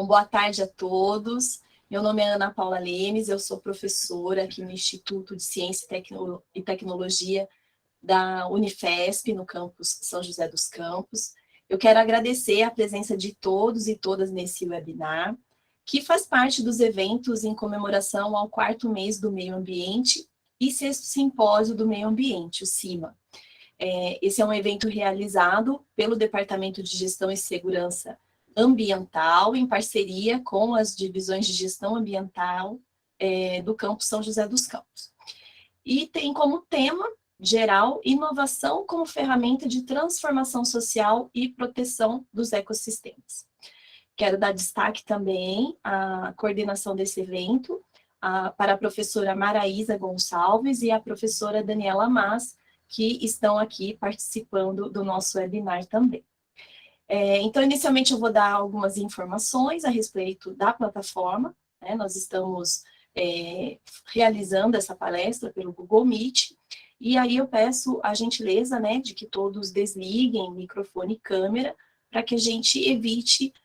Boa tarde a todos. Meu nome é Ana Paula Lemes, eu sou professora aqui no Instituto de Ciência e Tecnologia da Unifesp, no campus São José dos Campos. Eu quero agradecer a presença de todos e todas nesse webinar, que faz parte dos eventos em comemoração ao 4º mês do meio ambiente e 6º simpósio do meio ambiente, o CIMA. Esse é um evento realizado pelo Departamento de Gestão e Segurança Ambiental, em parceria com as divisões de gestão ambiental do campus São José dos Campos. E tem como tema geral inovação como ferramenta de transformação social e proteção dos ecossistemas. Quero dar destaque também à coordenação desse evento para a professora Maraísa Gonçalves e a professora Daniela Mas, que estão aqui participando do nosso webinar também. Então, inicialmente, eu vou dar algumas informações a respeito da plataforma, né? Nós estamos realizando essa palestra pelo Google Meet, e aí eu peço a gentileza, né, de que todos desliguem microfone e câmera, para que a gente evite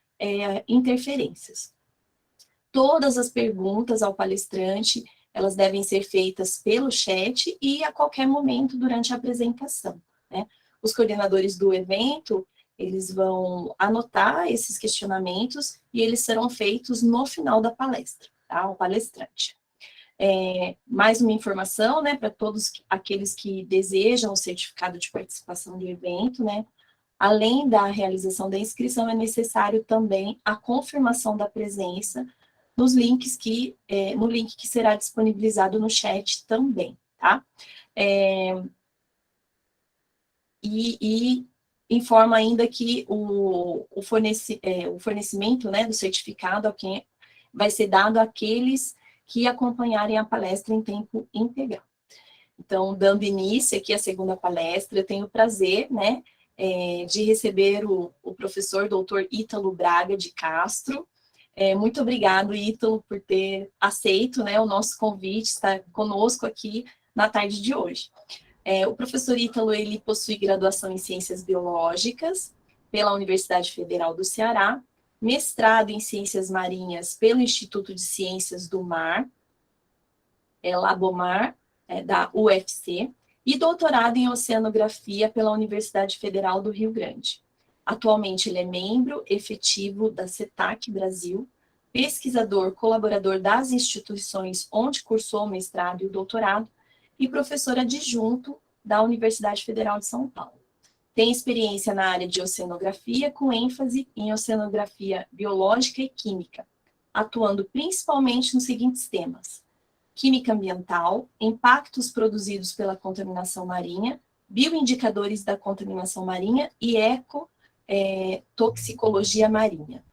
interferências. Todas as perguntas ao palestrante, elas devem ser feitas pelo chat e a qualquer momento durante a apresentação, né? Os coordenadores do evento, eles vão anotar esses questionamentos e eles serão feitos no final da palestra, tá? Ao palestrante. Mais uma informação, né, para todos aqueles que desejam o certificado de participação do evento, né? Além da realização da inscrição, é necessário também a confirmação da presença no link que será disponibilizado no chat também, tá? E informa ainda que o fornecimento, né, do certificado vai ser dado àqueles que acompanharem a palestra em tempo integral. Então, dando início aqui à segunda palestra, eu tenho o prazer, né, de receber o professor doutor Ítalo Braga de Castro. Muito obrigado, Ítalo, por ter aceito, né, o nosso convite, estar conosco aqui na tarde de hoje. O professor Ítalo, ele possui graduação em Ciências Biológicas pela Universidade Federal do Ceará, mestrado em Ciências Marinhas pelo Instituto de Ciências do Mar, Labomar, da UFC, e doutorado em Oceanografia pela Universidade Federal do Rio Grande. Atualmente, ele é membro efetivo da CETAC Brasil, pesquisador colaborador das instituições onde cursou o mestrado e o doutorado, e professor adjunto da Universidade Federal de São Paulo. Tem experiência na área de oceanografia, com ênfase em oceanografia biológica e química, atuando principalmente nos seguintes temas: química ambiental, impactos produzidos pela contaminação marinha, bioindicadores da contaminação marinha e toxicologia marinha.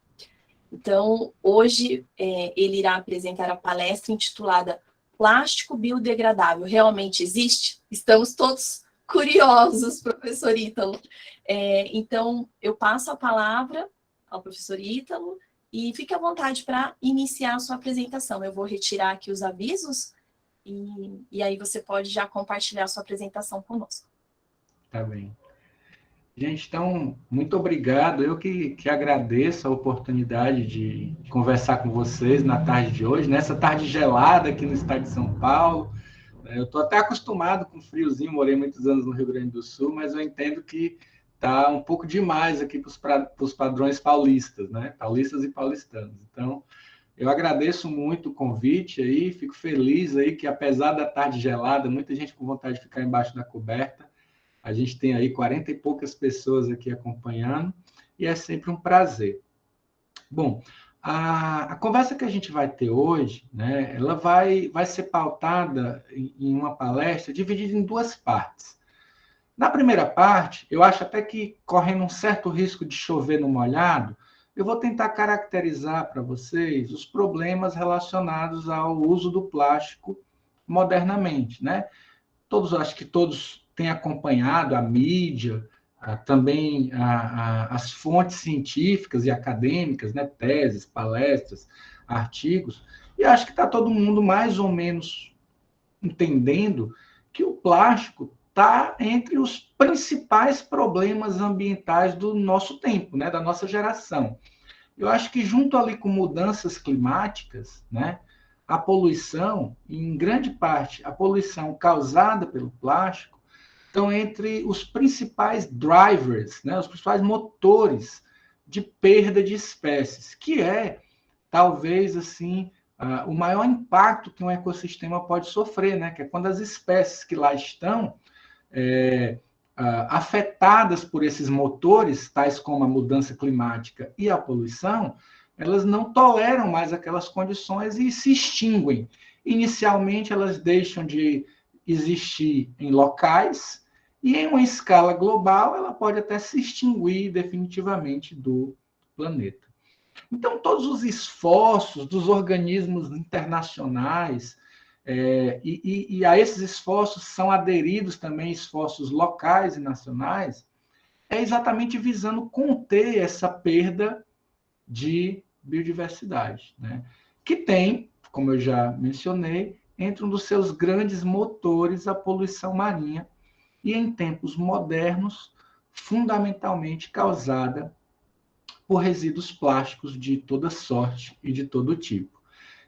Então, hoje ele irá apresentar a palestra intitulada Plástico Biodegradável realmente existe? Estamos todos curiosos, professor Ítalo. Então, eu passo a palavra ao professor Ítalo e fique à vontade para iniciar a sua apresentação. Eu vou retirar aqui os avisos e aí você pode já compartilhar a sua apresentação conosco. Tá bem. Gente, então, muito obrigado. Eu que agradeço a oportunidade de conversar com vocês na tarde de hoje, nessa tarde gelada aqui no estado de São Paulo. Eu estou até acostumado com friozinho, morei muitos anos no Rio Grande do Sul, mas eu entendo que está um pouco demais aqui para os padrões paulistas, né? Paulistas e paulistanos. Então, eu agradeço muito o convite aí, fico feliz aí que, apesar da tarde gelada, muita gente com vontade de ficar embaixo da coberta. A gente tem aí 40 e poucas pessoas aqui acompanhando, e é sempre um prazer. Bom, a conversa que a gente vai ter hoje, né, ela vai ser pautada em uma palestra dividida em duas partes. Na primeira parte, eu acho até que, correndo um certo risco de chover no molhado, eu vou tentar caracterizar para vocês os problemas relacionados ao uso do plástico modernamente, né? Acho que todos têm acompanhado a mídia, também as fontes científicas e acadêmicas, né? Teses, palestras, artigos, e acho que está todo mundo mais ou menos entendendo que o plástico está entre os principais problemas ambientais do nosso tempo, né? Da nossa geração. eu acho que junto ali com mudanças climáticas, né, a poluição, em grande parte, a poluição causada pelo plástico, estão entre os principais drivers, né, os principais motores de perda de espécies, que é, talvez, assim, o maior impacto que um ecossistema pode sofrer, né, que é quando as espécies que lá estão afetadas por esses motores, tais como a mudança climática e a poluição, elas não toleram mais aquelas condições e se extinguem. Inicialmente, elas deixam de existir em locais e, em uma escala global, ela pode até se extinguir definitivamente do planeta. Então, todos os esforços dos organismos internacionais, e a esses esforços são aderidos também esforços locais e nacionais, é exatamente visando conter essa perda de biodiversidade, né? Que tem, como eu já mencionei, entre um dos seus grandes motores a poluição marinha, e em tempos modernos, fundamentalmente causada por resíduos plásticos de toda sorte e de todo tipo.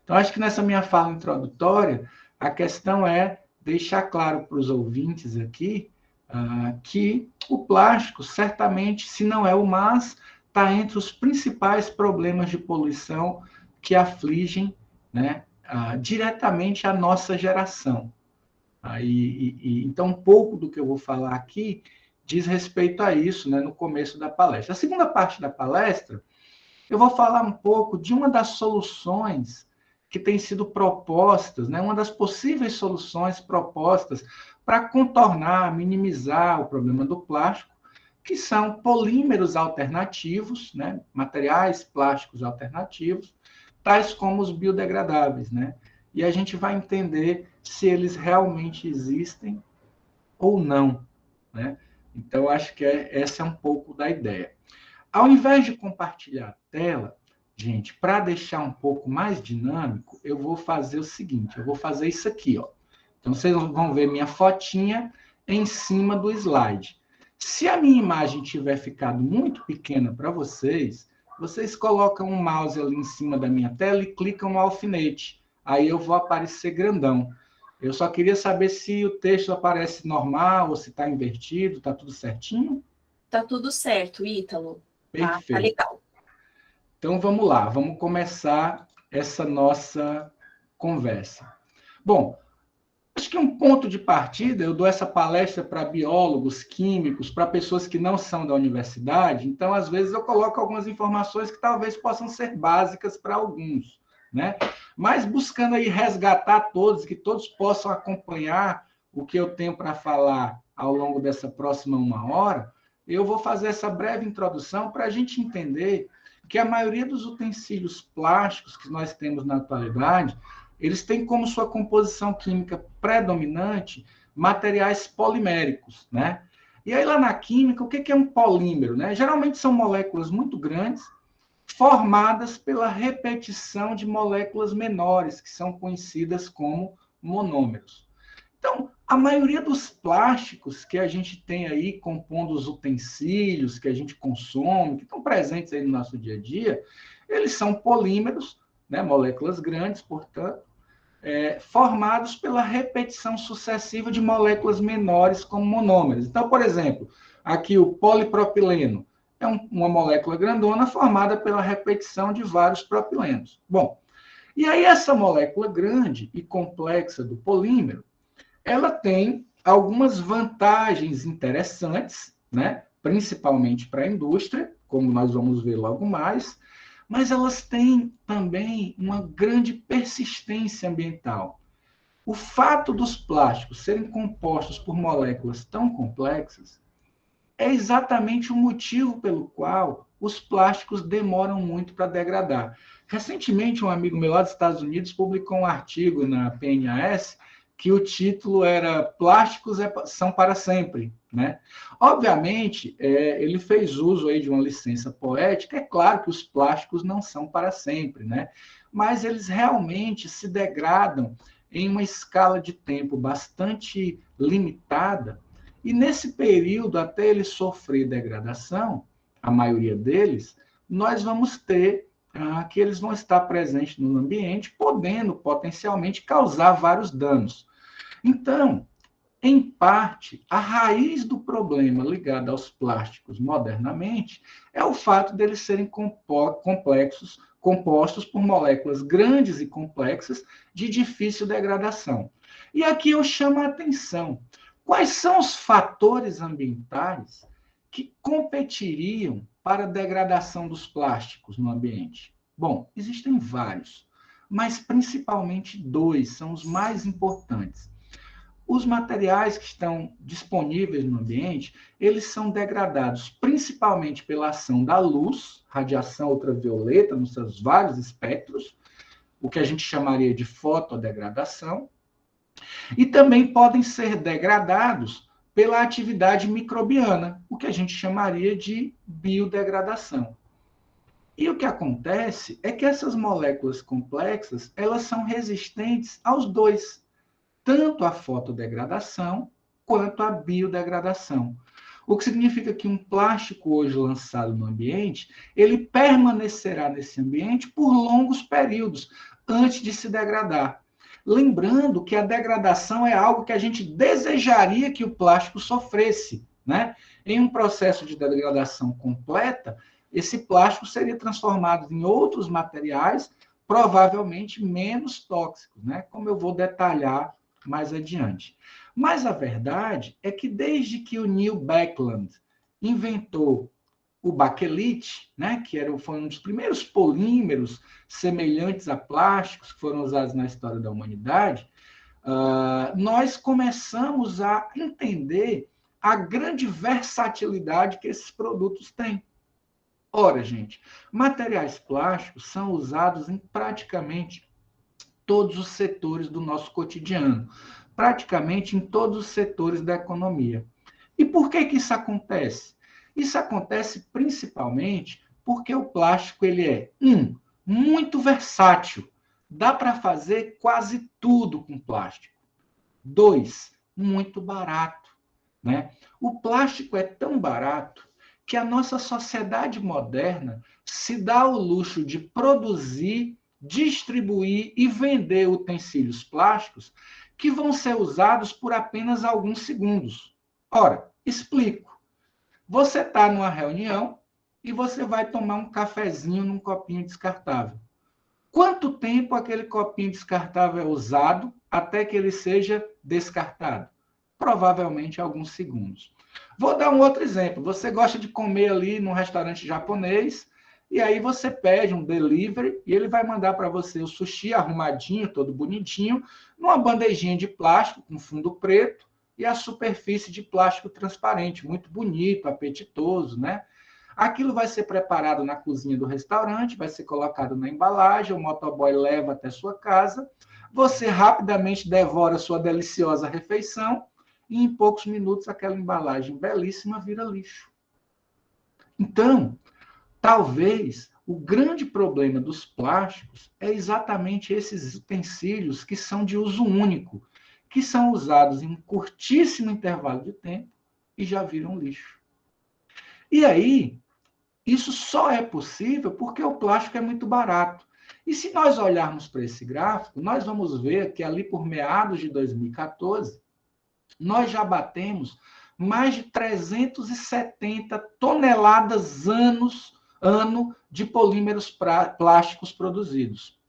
Então, acho que nessa minha fala introdutória, a questão é deixar claro para os ouvintes aqui que o plástico, certamente, se não é o mais, está entre os principais problemas de poluição que afligem, né, diretamente a nossa geração. Então, um pouco do que eu vou falar aqui diz respeito a isso, né, no começo da palestra. A segunda parte da palestra, eu vou falar um pouco de uma das soluções que têm sido propostas, né, uma das possíveis soluções propostas para contornar, minimizar o problema do plástico, que são polímeros alternativos, né, materiais plásticos alternativos, tais como os biodegradáveis, né? E a gente vai entender se eles realmente existem ou não, né? Então, acho que essa é um pouco da ideia. Ao invés de compartilhar a tela, gente, para deixar um pouco mais dinâmico, eu vou fazer o seguinte, eu vou fazer isso aqui, ó. Então, vocês vão ver minha fotinha em cima do slide. Se a minha imagem tiver ficado muito pequena para vocês, vocês colocam um mouse ali em cima da minha tela e clicam no alfinete. Aí eu vou aparecer grandão. Eu só queria saber se o texto aparece normal ou se está invertido, está tudo certinho? Tá tudo certo, Ítalo. Tá Perfeito. legal. Então vamos lá, vamos começar essa nossa conversa. Bom, acho que um ponto de partida, eu dou essa palestra para biólogos, químicos, para pessoas que não são da universidade, então às vezes eu coloco algumas informações que talvez possam ser básicas para alguns, né? Mas buscando aí resgatar todos, que todos possam acompanhar o que eu tenho para falar ao longo dessa próxima 1 hora, eu vou fazer essa breve introdução para a gente entender que a maioria dos utensílios plásticos que nós temos na atualidade, eles têm como sua composição química predominante materiais poliméricos, né? E aí lá na química, o que é um polímero, né? Geralmente são moléculas muito grandes, formadas pela repetição de moléculas menores, que são conhecidas como monômeros. Então, a maioria dos plásticos que a gente tem aí compondo os utensílios que a gente consome, que estão presentes aí no nosso dia a dia, eles são polímeros, né, moléculas grandes, portanto, formados pela repetição sucessiva de moléculas menores como monômeros. Então, por exemplo, aqui o polipropileno é uma molécula grandona formada pela repetição de vários propilenos. Bom, e aí essa molécula grande e complexa do polímero, ela tem algumas vantagens interessantes, né? Principalmente para a indústria, como nós vamos ver logo mais, mas elas têm também uma grande persistência ambiental. O fato dos plásticos serem compostos por moléculas tão complexas é exatamente o motivo pelo qual os plásticos demoram muito para degradar. Recentemente, um amigo meu lá dos Estados Unidos publicou um artigo na PNAS que o título era Plásticos são para sempre, né? Obviamente, ele fez uso aí de uma licença poética. É claro que os plásticos não são para sempre, né? Mas eles realmente se degradam em uma escala de tempo bastante limitada, e nesse período, até ele sofrer degradação, a maioria deles, nós vamos ter que eles vão estar presentes no ambiente, podendo potencialmente causar vários danos. Então, em parte, a raiz do problema ligado aos plásticos modernamente é o fato deles serem complexos, compostos por moléculas grandes e complexas de difícil degradação. E aqui eu chamo a atenção. Quais são os fatores ambientais que competiriam para a degradação dos plásticos no ambiente? Bom, existem vários, mas principalmente dois são os mais importantes. Os materiais que estão disponíveis no ambiente, eles são degradados principalmente pela ação da luz, radiação ultravioleta, nos seus vários espectros, o que a gente chamaria de fotodegradação, e também podem ser degradados pela atividade microbiana, o que a gente chamaria de biodegradação. E o que acontece é que essas moléculas complexas, elas são resistentes aos dois, tanto à fotodegradação quanto à biodegradação. O que significa que um plástico hoje lançado no ambiente, ele permanecerá nesse ambiente por longos períodos antes de se degradar. Lembrando que a degradação é algo que a gente desejaria que o plástico sofresse, né? Em um processo de degradação completa, esse plástico seria transformado em outros materiais, provavelmente menos tóxicos, né? Como eu vou detalhar mais adiante. Mas a verdade é que desde que o Neil Backland inventou o baquelite, né, que foi um dos primeiros polímeros semelhantes a plásticos que foram usados na história da humanidade, nós começamos a entender a grande versatilidade que esses produtos têm. Ora, gente, materiais plásticos são usados em praticamente todos os setores do nosso cotidiano, praticamente em todos os setores da economia. E por que isso acontece? Isso acontece principalmente porque o plástico ele é, muito versátil. Dá para fazer quase tudo com plástico. 2, muito barato, né? O plástico é tão barato que a nossa sociedade moderna se dá o luxo de produzir, distribuir e vender utensílios plásticos que vão ser usados por apenas alguns segundos. Ora, explico. Você está numa reunião e você vai tomar um cafezinho num copinho descartável. Quanto tempo aquele copinho descartável é usado até que ele seja descartado? Provavelmente alguns segundos. Vou dar um outro exemplo. Você gosta de comer ali num restaurante japonês e aí você pede um delivery e ele vai mandar para você o sushi arrumadinho, todo bonitinho, numa bandejinha de plástico com fundo preto e a superfície de plástico transparente, muito bonito, apetitoso, né? Aquilo vai ser preparado na cozinha do restaurante, vai ser colocado na embalagem, o motoboy leva até sua casa, você rapidamente devora sua deliciosa refeição e em poucos minutos aquela embalagem belíssima vira lixo. Então, talvez o grande problema dos plásticos é exatamente esses utensílios que são de uso único, que são usados em um curtíssimo intervalo de tempo e já viram lixo. E aí, isso só é possível porque o plástico é muito barato. E se nós olharmos para esse gráfico, nós vamos ver que ali por meados de 2014, nós já batemos mais de 370 toneladas ano de polímeros plásticos produzidos.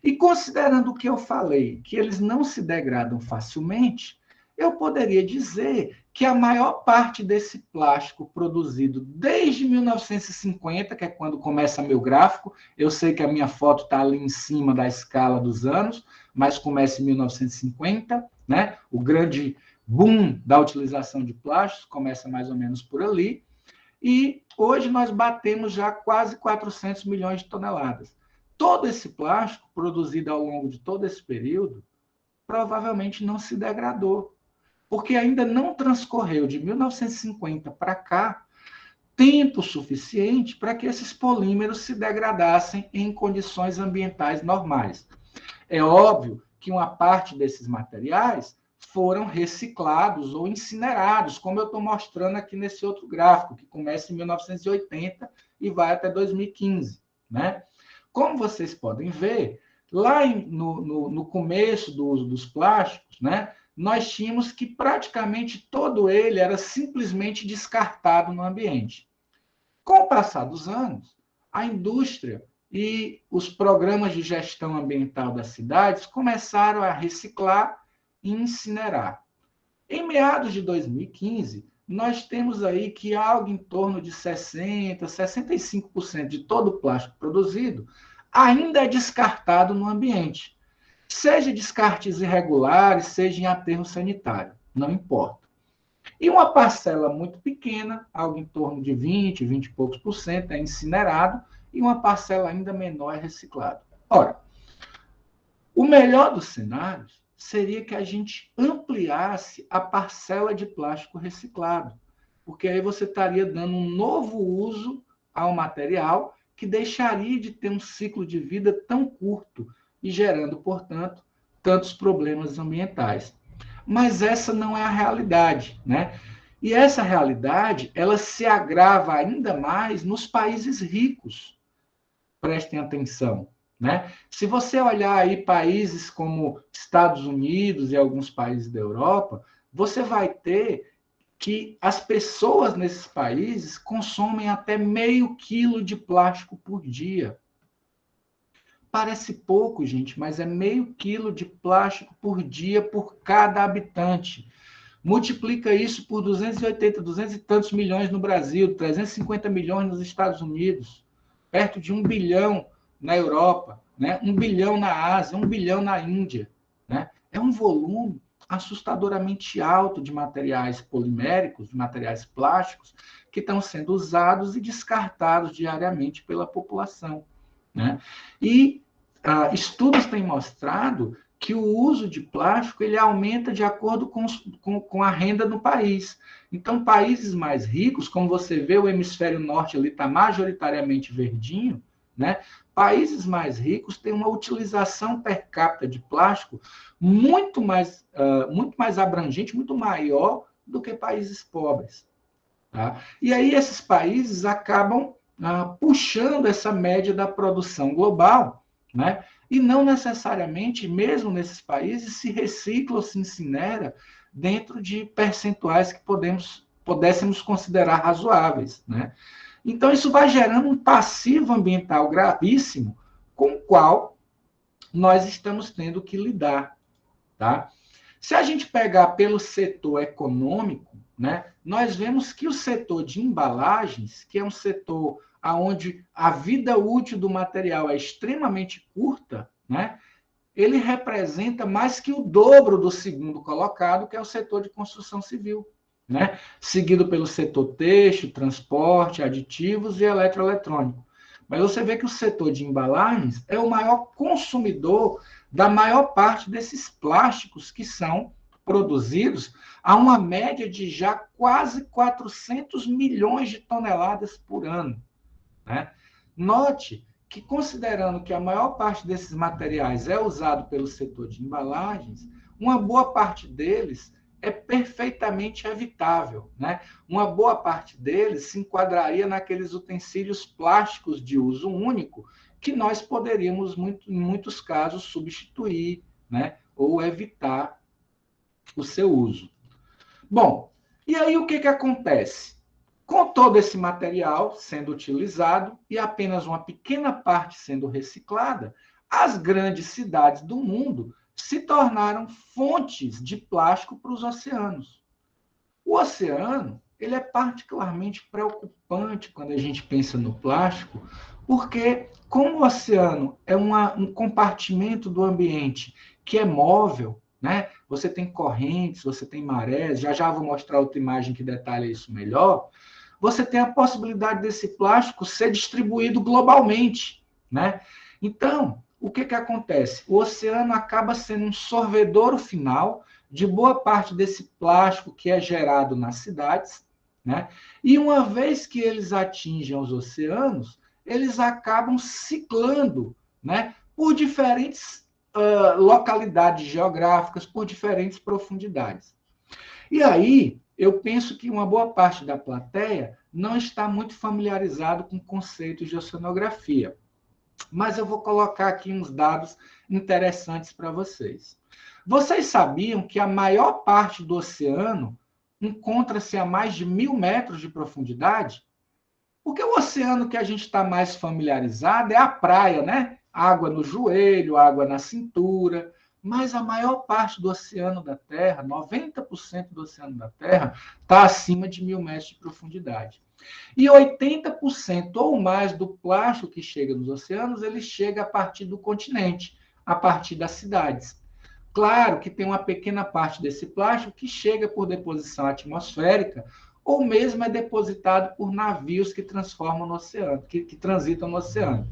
E considerando o que eu falei, que eles não se degradam facilmente, eu poderia dizer que a maior parte desse plástico produzido desde 1950, que é quando começa meu gráfico, eu sei que a minha foto está ali em cima da escala dos anos, mas começa em 1950, né? O grande boom da utilização de plásticos começa mais ou menos por ali, e hoje nós batemos já quase 400 milhões de toneladas. Todo esse plástico produzido ao longo de todo esse período provavelmente não se degradou, porque ainda não transcorreu de 1950 para cá tempo suficiente para que esses polímeros se degradassem em condições ambientais normais. É óbvio que uma parte desses materiais foram reciclados ou incinerados, como eu estou mostrando aqui nesse outro gráfico, que começa em 1980 e vai até 2015, né? Como vocês podem ver, lá no começo dos plásticos, né, nós tínhamos que praticamente todo ele era simplesmente descartado no ambiente. Com o passar dos anos, a indústria e os programas de gestão ambiental das cidades começaram a reciclar e incinerar. Em meados de 2015, nós temos aí que algo em torno de 60%, 65% de todo o plástico produzido ainda é descartado no ambiente. Seja descartes irregulares, seja em aterro sanitário, não importa. E uma parcela muito pequena, algo em torno de 20 e poucos por cento, é incinerado, e uma parcela ainda menor é reciclado. Ora, o melhor dos cenários seria que a gente ampliasse a parcela de plástico reciclado, porque aí você estaria dando um novo uso ao material que deixaria de ter um ciclo de vida tão curto e gerando, portanto, tantos problemas ambientais. Mas essa não é a realidade, né? E essa realidade, ela se agrava ainda mais nos países ricos. Prestem atenção, né? Se você olhar aí países como Estados Unidos e alguns países da Europa, você vai ter que as pessoas nesses países consomem até meio quilo de plástico por dia. Parece pouco, gente, mas é meio quilo de plástico por dia por cada habitante. Multiplica isso por 280, 200 e tantos milhões no Brasil, 350 milhões nos Estados Unidos, perto de 1 bilhão na Europa, né? 1 bilhão na Ásia, 1 bilhão na Índia. Né? É um volume assustadoramente alto de materiais poliméricos, de materiais plásticos, que estão sendo usados e descartados diariamente pela população. Né? E estudos têm mostrado que o uso de plástico ele aumenta de acordo com a renda no país. Então, países mais ricos, como você vê, o hemisfério norte ali está majoritariamente verdinho, né? Países mais ricos têm uma utilização per capita de plástico muito mais abrangente, muito maior do que países pobres. Tá? E aí esses países acabam puxando essa média da produção global, né? E não necessariamente, mesmo nesses países, se recicla ou se incinera dentro de percentuais que pudéssemos considerar razoáveis. Né? Então, isso vai gerando um passivo ambiental gravíssimo com o qual nós estamos tendo que lidar. Tá? Se a gente pegar pelo setor econômico, né, nós vemos que o setor de embalagens, que é um setor onde a vida útil do material é extremamente curta, né, ele representa mais que o dobro do segundo colocado, que é o setor de construção civil, né, seguido pelo setor têxtil, transporte, aditivos e eletroeletrônico. Mas você vê que o setor de embalagens é o maior consumidor da maior parte desses plásticos que são produzidos a uma média de já quase 400 milhões de toneladas por ano. Né? Note que, considerando que a maior parte desses materiais é usado pelo setor de embalagens, uma boa parte deles é perfeitamente evitável. Né? Uma boa parte deles se enquadraria naqueles utensílios plásticos de uso único que nós poderíamos, em muitos casos, substituir, né? Ou evitar o seu uso. Bom, e aí o que acontece? Com todo esse material sendo utilizado e apenas uma pequena parte sendo reciclada, as grandes cidades do mundo se tornaram fontes de plástico para os oceanos. O oceano ele é particularmente preocupante quando a gente pensa no plástico, porque como o oceano é um compartimento do ambiente que é móvel, né? Você tem correntes, você tem marés, já vou mostrar outra imagem que detalha isso melhor, você tem a possibilidade desse plástico ser distribuído globalmente, né? Então, o que acontece? O oceano acaba sendo um sorvedouro final de boa parte desse plástico que é gerado nas cidades, né? E uma vez que eles atingem os oceanos, eles acabam ciclando, né? Por diferentes localidades geográficas, por diferentes profundidades. E aí, eu penso que uma boa parte da plateia não está muito familiarizado com conceitos de oceanografia. Mas eu vou colocar aqui uns dados interessantes para vocês. Vocês sabiam que a maior parte do oceano encontra-se a mais de 1.000 metros de profundidade? Porque o oceano que a gente está mais familiarizado é a praia, né? Água no joelho, água na cintura. Mas a maior parte do oceano da Terra, 90% do oceano da Terra, está acima de 1.000 metros de profundidade. E 80% ou mais do plástico que chega nos oceanos, ele chega a partir do continente, a partir das cidades. Claro que tem uma pequena parte desse plástico que chega por deposição atmosférica, ou mesmo é depositado por navios que transformam no oceano, que transitam no oceano.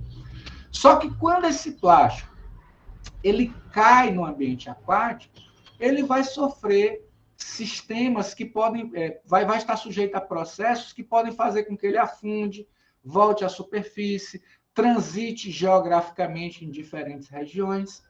Só que quando esse plástico ele cai no ambiente aquático, ele vai sofrer sistemas que podem, vai estar sujeito a processos que podem fazer com que ele afunde, volte à superfície, transite geograficamente em diferentes regiões.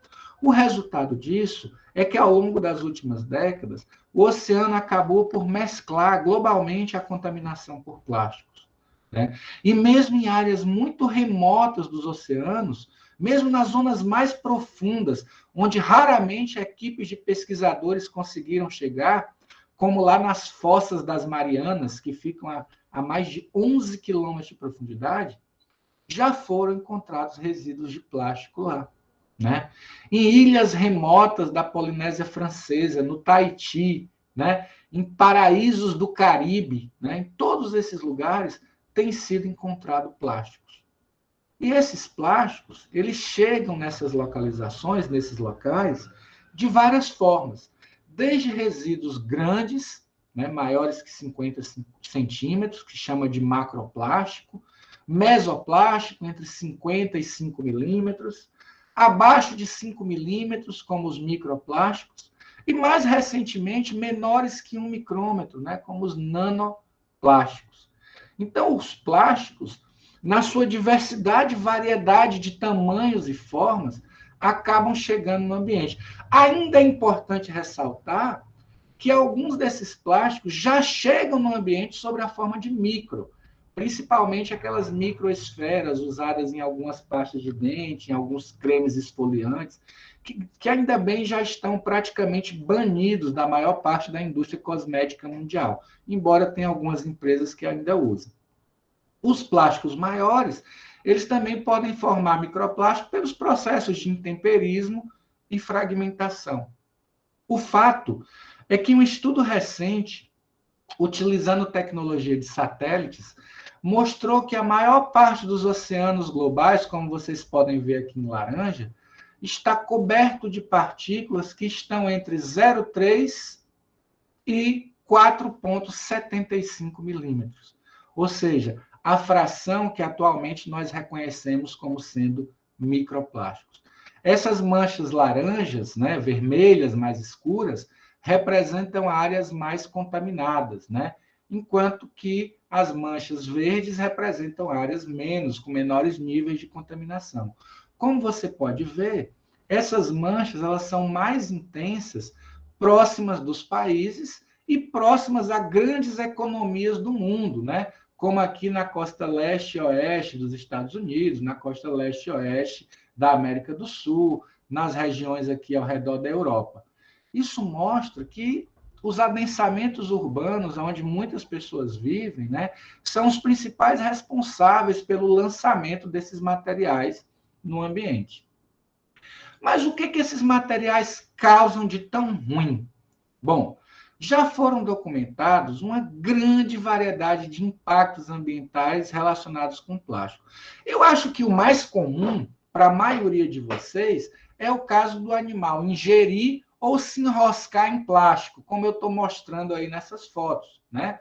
O resultado disso é que, ao longo das últimas décadas, o oceano acabou por mesclar globalmente a contaminação por plásticos, né? E mesmo em áreas muito remotas dos oceanos, mesmo nas zonas mais profundas, onde raramente equipes de pesquisadores conseguiram chegar, como lá nas fossas das Marianas, que ficam a mais de 11 quilômetros de profundidade, já foram encontrados resíduos de plástico lá, né? Em ilhas remotas da Polinésia Francesa, no Tahiti, né? Em paraísos do Caribe, né? Em todos esses lugares tem sido encontrado plásticos. E esses plásticos, eles chegam nessas localizações, nesses locais, de várias formas. Desde resíduos grandes, né, maiores que 50 centímetros, que chama de macroplástico, mesoplástico, entre 50 e 5 milímetros, abaixo de 5 milímetros, como os microplásticos, e mais recentemente, menores que 1 micrômetro, né, como os nanoplásticos. Então, os plásticos, na sua diversidade e variedade de tamanhos e formas, acabam chegando no ambiente. Ainda é importante ressaltar que alguns desses plásticos já chegam no ambiente sob a forma de micro, principalmente aquelas microesferas usadas em algumas pastas de dente, em alguns cremes esfoliantes, que ainda bem já estão praticamente banidos da maior parte da indústria cosmética mundial, embora tenha algumas empresas que ainda usam. Os plásticos maiores, eles também podem formar microplástico pelos processos de intemperismo e fragmentação. O fato é que um estudo recente, utilizando tecnologia de satélites, mostrou que a maior parte dos oceanos globais, como vocês podem ver aqui em laranja, está coberto de partículas que estão entre 0,3 e 4,75 milímetros. Ou seja, a fração que atualmente nós reconhecemos como sendo microplásticos. Essas manchas laranjas, né, vermelhas mais escuras, representam áreas mais contaminadas, né? Enquanto que as manchas verdes representam áreas com menores níveis de contaminação. Como você pode ver, essas manchas elas são mais intensas próximas dos países e próximas a grandes economias do mundo, né? Como aqui na costa leste e oeste dos Estados Unidos, na costa leste e oeste da América do Sul, nas regiões aqui ao redor da Europa. Isso mostra que os adensamentos urbanos, onde muitas pessoas vivem, né, são os principais responsáveis pelo lançamento desses materiais no ambiente. Mas o que esses materiais causam de tão ruim? Bom, já foram documentados uma grande variedade de impactos ambientais relacionados com plástico. Eu acho que o mais comum para a maioria de vocês é o caso do animal ingerir ou se enroscar em plástico, como eu estou mostrando aí nessas fotos, né?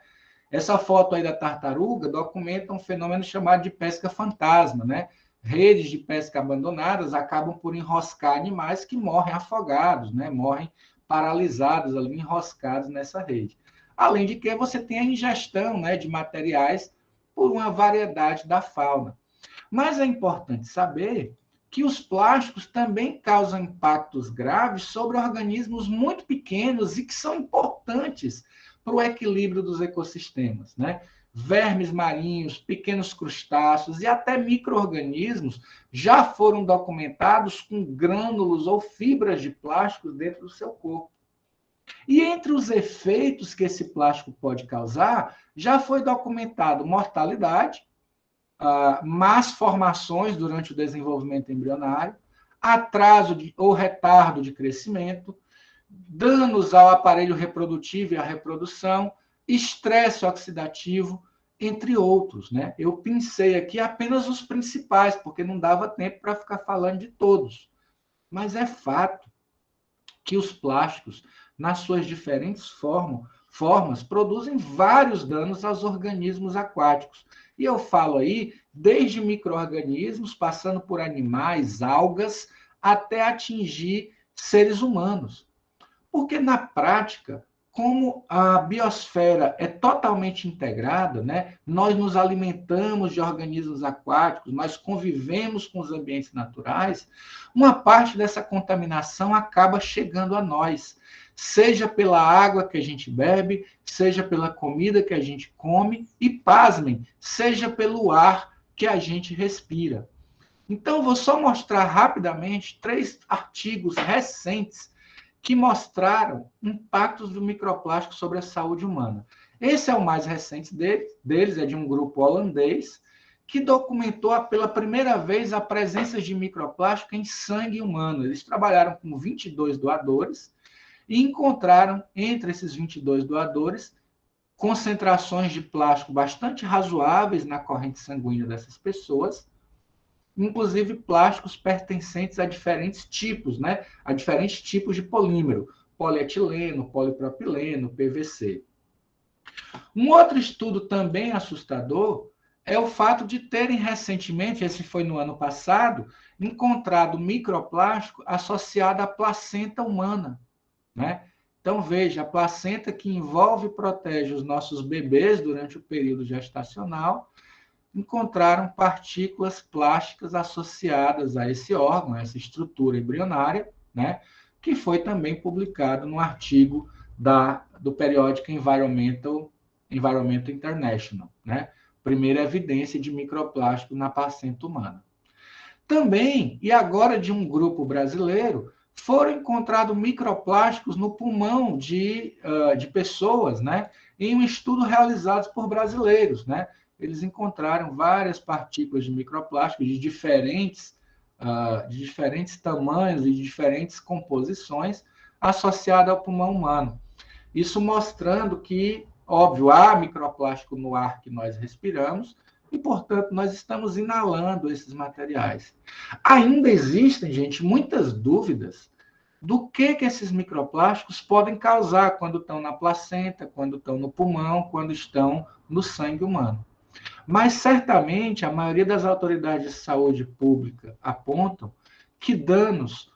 Essa foto aí da tartaruga documenta um fenômeno chamado de pesca fantasma, né? Redes de pesca abandonadas acabam por enroscar animais que morrem afogados, né? Morrem paralisados ali, enroscados nessa rede. Além de que você tem a ingestão, né, de materiais por uma variedade da fauna. Mas é importante saber que os plásticos também causam impactos graves sobre organismos muito pequenos e que são importantes para o equilíbrio dos ecossistemas, né? Vermes marinhos, pequenos crustáceos e até micro-organismos já foram documentados com grânulos ou fibras de plástico dentro do seu corpo. E entre os efeitos que esse plástico pode causar, já foi documentado mortalidade, más formações durante o desenvolvimento embrionário, atraso ou retardo de crescimento, danos ao aparelho reprodutivo e à reprodução, estresse oxidativo, entre outros, né? Eu pensei aqui apenas os principais, porque não dava tempo para ficar falando de todos. Mas é fato que os plásticos, nas suas diferentes formas, produzem vários danos aos organismos aquáticos. E eu falo aí desde micro-organismos, passando por animais, algas, até atingir seres humanos. Porque, na prática, como a biosfera é totalmente integrada, né, nós nos alimentamos de organismos aquáticos, nós convivemos com os ambientes naturais, uma parte dessa contaminação acaba chegando a nós, seja pela água que a gente bebe, seja pela comida que a gente come e, pasmem, seja pelo ar que a gente respira. Então, vou só mostrar rapidamente 3 artigos recentes que mostraram impactos do microplástico sobre a saúde humana. Esse é o mais recente deles, é de um grupo holandês, que documentou pela primeira vez a presença de microplástico em sangue humano. Eles trabalharam com 22 doadores e encontraram, entre esses 22 doadores, concentrações de plástico bastante razoáveis na corrente sanguínea dessas pessoas, inclusive plásticos pertencentes a diferentes tipos, né? A diferentes tipos de polímero, polietileno, polipropileno, PVC. Um outro estudo também assustador é o fato de terem recentemente, esse foi no ano passado, encontrado microplástico associado à placenta humana, né? Então, veja, a placenta que envolve e protege os nossos bebês durante o período gestacional, encontraram partículas plásticas associadas a esse órgão, a essa estrutura embrionária, né, que foi também publicado no artigo do periódico Environmental International, né, primeira evidência de microplástico na placenta humana. Também, e agora de um grupo brasileiro, foram encontrados microplásticos no pulmão de pessoas, né, em um estudo realizado por brasileiros, né. Eles encontraram várias partículas de microplástico de diferentes tamanhos e de diferentes composições associadas ao pulmão humano. Isso mostrando que, óbvio, há microplástico no ar que nós respiramos e, portanto, nós estamos inalando esses materiais. Ainda existem, gente, muitas dúvidas do que esses microplásticos podem causar quando estão na placenta, quando estão no pulmão, quando estão no sangue humano. Mas, certamente, a maioria das autoridades de saúde pública apontam que danos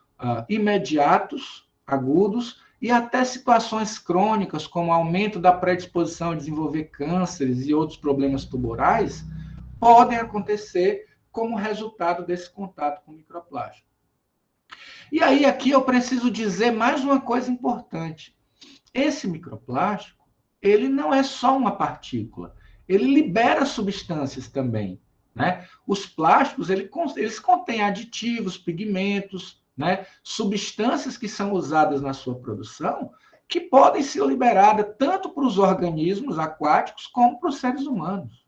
imediatos, agudos, e até situações crônicas, como aumento da predisposição a desenvolver cânceres e outros problemas tumorais, podem acontecer como resultado desse contato com microplástico. E aí, aqui eu preciso dizer mais uma coisa importante. Esse microplástico, ele não é só uma partícula, ele libera substâncias também, né? Os plásticos, eles contêm aditivos, pigmentos, né? Substâncias que são usadas na sua produção, que podem ser liberadas tanto para os organismos aquáticos como para os seres humanos.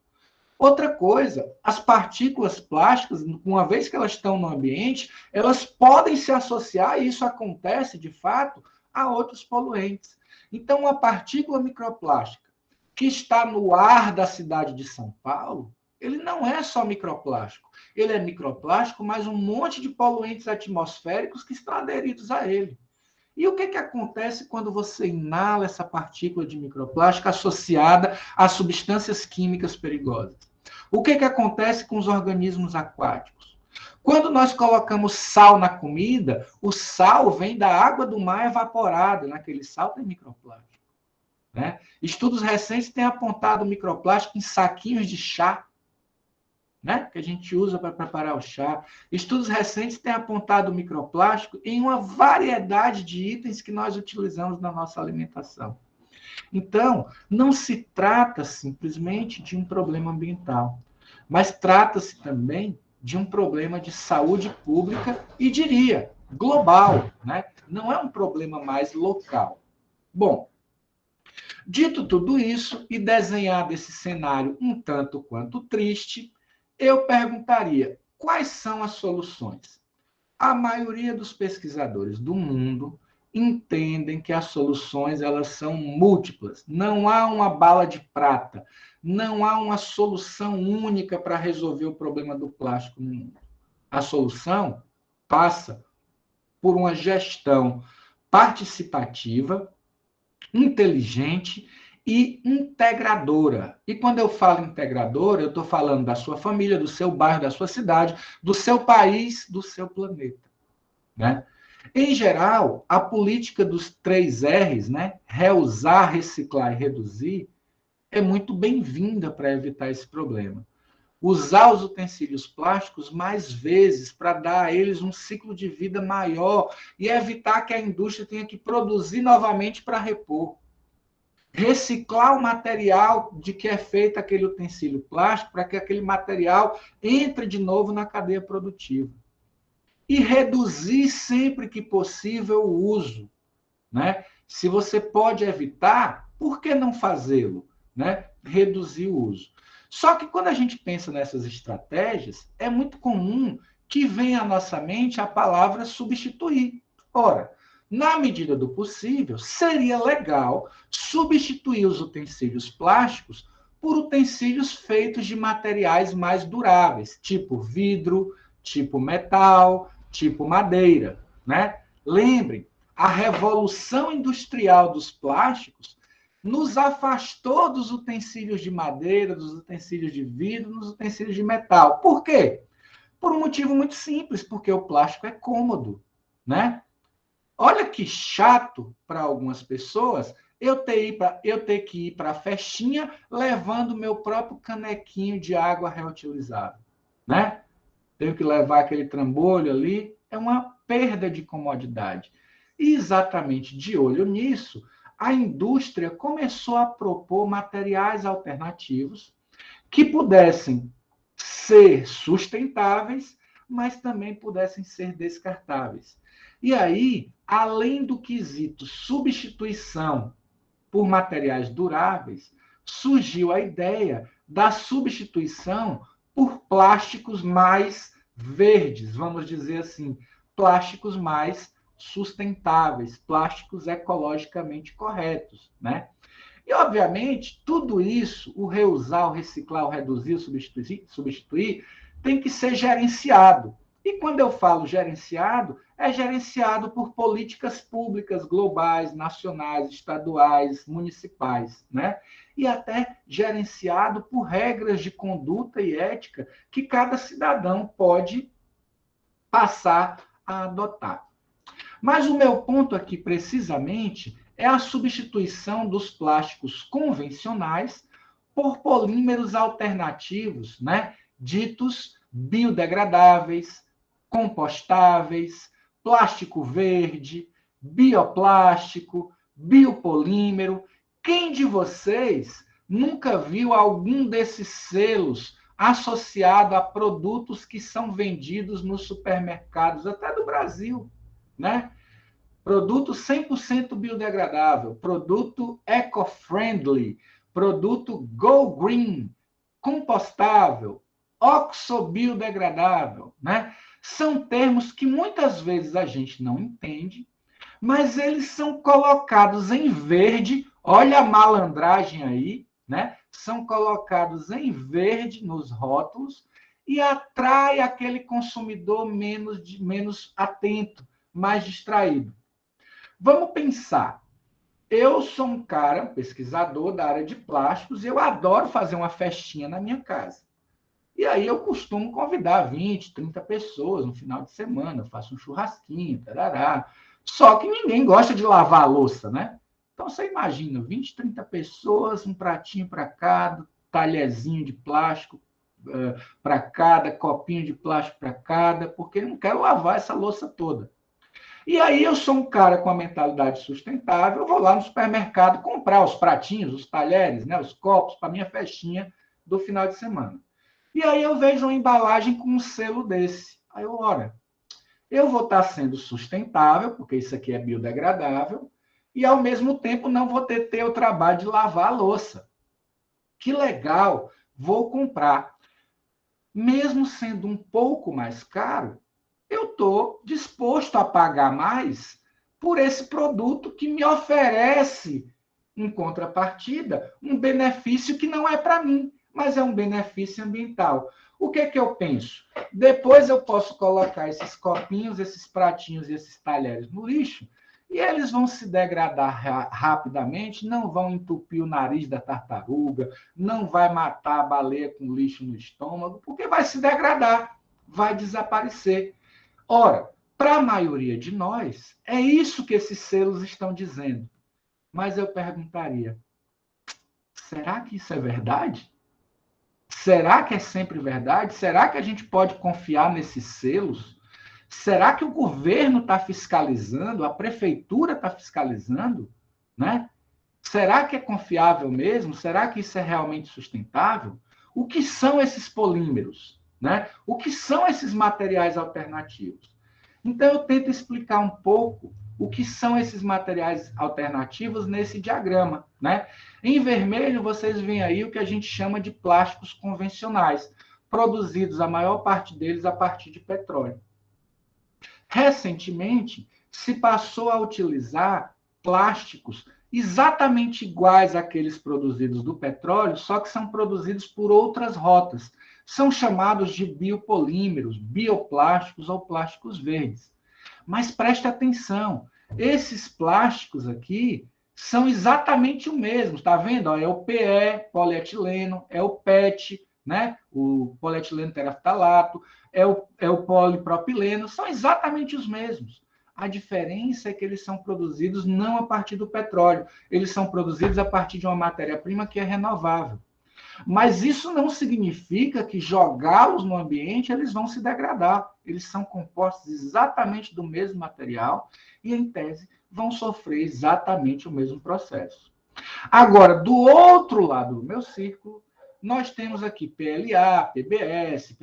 Outra coisa, as partículas plásticas, uma vez que elas estão no ambiente, elas podem se associar, e isso acontece de fato, a outros poluentes. Então, uma partícula microplástica que está no ar da cidade de São Paulo, ele não é só microplástico. Ele é microplástico, mas um monte de poluentes atmosféricos que estão aderidos a ele. E o que acontece quando você inala essa partícula de microplástico associada a substâncias químicas perigosas? O que acontece com os organismos aquáticos? Quando nós colocamos sal na comida, o sal vem da água do mar evaporada. Naquele sal tem microplástico. Né? Estudos recentes têm apontado microplástico em saquinhos de chá, né? Que a gente usa para preparar o chá. Estudos recentes têm apontado microplástico em uma variedade de itens que nós utilizamos na nossa alimentação. Então, não se trata simplesmente de um problema ambiental, mas trata-se também de um problema de saúde pública e, diria, global, né? Não é um problema mais local. Bom, dito tudo isso e desenhado esse cenário um tanto quanto triste, eu perguntaria: quais são as soluções? A maioria dos pesquisadores do mundo entendem que as soluções elas são múltiplas. Não há uma bala de prata, não há uma solução única para resolver o problema do plástico no mundo. A solução passa por uma gestão participativa, inteligente e integradora. E quando eu falo integradora, eu estou falando da sua família, do seu bairro, da sua cidade, do seu país, do seu planeta. Né? Em geral, a política dos 3 R's, né? Reusar, reciclar e reduzir, é muito bem-vinda para evitar esse problema. Usar os utensílios plásticos mais vezes para dar a eles um ciclo de vida maior e evitar que a indústria tenha que produzir novamente para repor. Reciclar o material de que é feito aquele utensílio plástico para que aquele material entre de novo na cadeia produtiva. E reduzir sempre que possível o uso. Né? Se você pode evitar, por que não fazê-lo? Né? Reduzir o uso. Só que quando a gente pensa nessas estratégias, é muito comum que venha à nossa mente a palavra substituir. Ora, na medida do possível, seria legal substituir os utensílios plásticos por utensílios feitos de materiais mais duráveis, tipo vidro, tipo metal, tipo madeira. Né? Lembrem, a revolução industrial dos plásticos nos afastou dos utensílios de madeira, dos utensílios de vidro, dos utensílios de metal. Por quê? Por um motivo muito simples, porque o plástico é cômodo, né? Olha que chato para algumas pessoas eu ter que ir para a festinha levando meu próprio canequinho de água reutilizável, né? Tenho que levar aquele trambolho ali, é uma perda de comodidade. E exatamente de olho nisso, a indústria começou a propor materiais alternativos que pudessem ser sustentáveis, mas também pudessem ser descartáveis. E aí, além do quesito substituição por materiais duráveis, surgiu a ideia da substituição por plásticos mais verdes, vamos dizer assim, plásticos mais sustentáveis, plásticos ecologicamente corretos, né? E, obviamente, tudo isso, o reusar, o reciclar, o reduzir, o substituir, tem que ser gerenciado. E quando eu falo gerenciado, é gerenciado por políticas públicas globais, nacionais, estaduais, municipais, né? E até gerenciado por regras de conduta e ética que cada cidadão pode passar a adotar. Mas o meu ponto aqui, precisamente, é a substituição dos plásticos convencionais por polímeros alternativos, né? Ditos biodegradáveis, compostáveis, plástico verde, bioplástico, biopolímero. Quem de vocês nunca viu algum desses selos associado a produtos que são vendidos nos supermercados, até do Brasil, né? Produto 100% biodegradável, produto eco-friendly, produto go green, compostável, oxobiodegradável, né? São termos que muitas vezes a gente não entende, mas eles são colocados em verde, olha a malandragem aí, né? São colocados em verde nos rótulos e atrai aquele consumidor menos atento, mais distraído. Vamos pensar. Eu sou um cara, pesquisador da área de plásticos, e eu adoro fazer uma festinha na minha casa. E aí eu costumo convidar 20, 30 pessoas no final de semana, eu faço um churrasquinho, tarará. Só que ninguém gosta de lavar a louça, né? Então você imagina, 20, 30 pessoas, um pratinho para cada, talherzinho de plástico para cada, copinho de plástico para cada, porque eu não quero lavar essa louça toda. E aí eu sou um cara com a mentalidade sustentável, eu vou lá no supermercado comprar os pratinhos, os talheres, né, os copos para minha festinha do final de semana. E aí eu vejo uma embalagem com um selo desse. Aí eu, ora, eu vou estar sendo sustentável, porque isso aqui é biodegradável, e ao mesmo tempo não vou ter o trabalho de lavar a louça. Que legal, vou comprar. Mesmo sendo um pouco mais caro, eu estou disposto a pagar mais por esse produto que me oferece, em contrapartida, um benefício que não é para mim, mas é um benefício ambiental. O que é que eu penso? Depois eu posso colocar esses copinhos, esses pratinhos e esses talheres no lixo e eles vão se degradar rapidamente, não vão entupir o nariz da tartaruga, não vai matar a baleia com lixo no estômago, porque vai se degradar, vai desaparecer. Ora, para a maioria de nós, é isso que esses selos estão dizendo. Mas eu perguntaria, será que isso é verdade? Será que é sempre verdade? Será que a gente pode confiar nesses selos? Será que o governo está fiscalizando? A prefeitura está fiscalizando? Né? Será que é confiável mesmo? Será que isso é realmente sustentável? O que são esses polímeros? Né? O que são esses materiais alternativos? Então, eu tento explicar um pouco o que são esses materiais alternativos nesse diagrama. Né? Em vermelho, vocês veem aí o que a gente chama de plásticos convencionais, produzidos, a maior parte deles, a partir de petróleo. Recentemente, se passou a utilizar plásticos exatamente iguais àqueles produzidos do petróleo, só que são produzidos por outras rotas. São chamados de biopolímeros, bioplásticos ou plásticos verdes. Mas preste atenção, esses plásticos aqui são exatamente o mesmo, tá vendo? É o PE, polietileno, é o PET, né? O polietileno teraftalato, é o polipropileno, são exatamente os mesmos. A diferença é que eles são produzidos não a partir do petróleo, eles são produzidos a partir de uma matéria-prima que é renovável. Mas isso não significa que jogá-los no ambiente eles vão se degradar. Eles são compostos exatamente do mesmo material e, em tese, vão sofrer exatamente o mesmo processo. Agora, do outro lado do meu círculo, nós temos aqui PLA, PBS,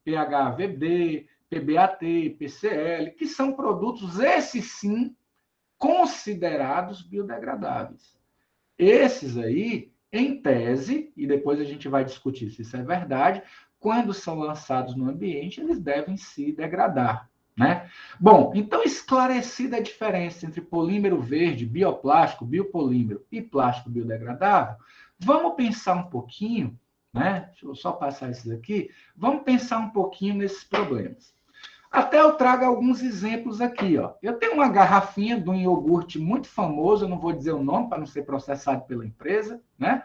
PHVD, PBAT, PCL, que são produtos, esses sim, considerados biodegradáveis. Esses aí, em tese, e depois a gente vai discutir se isso é verdade, quando são lançados no ambiente, eles devem se degradar. Né? Bom, então esclarecida a diferença entre polímero verde, bioplástico, biopolímero e plástico biodegradável, vamos pensar um pouquinho, né? Deixa eu só passar esses aqui, vamos pensar um pouquinho nesses problemas. Até eu trago alguns exemplos aqui. Ó. Eu tenho uma garrafinha de um iogurte muito famoso, eu não vou dizer o nome para não ser processado pela empresa, né?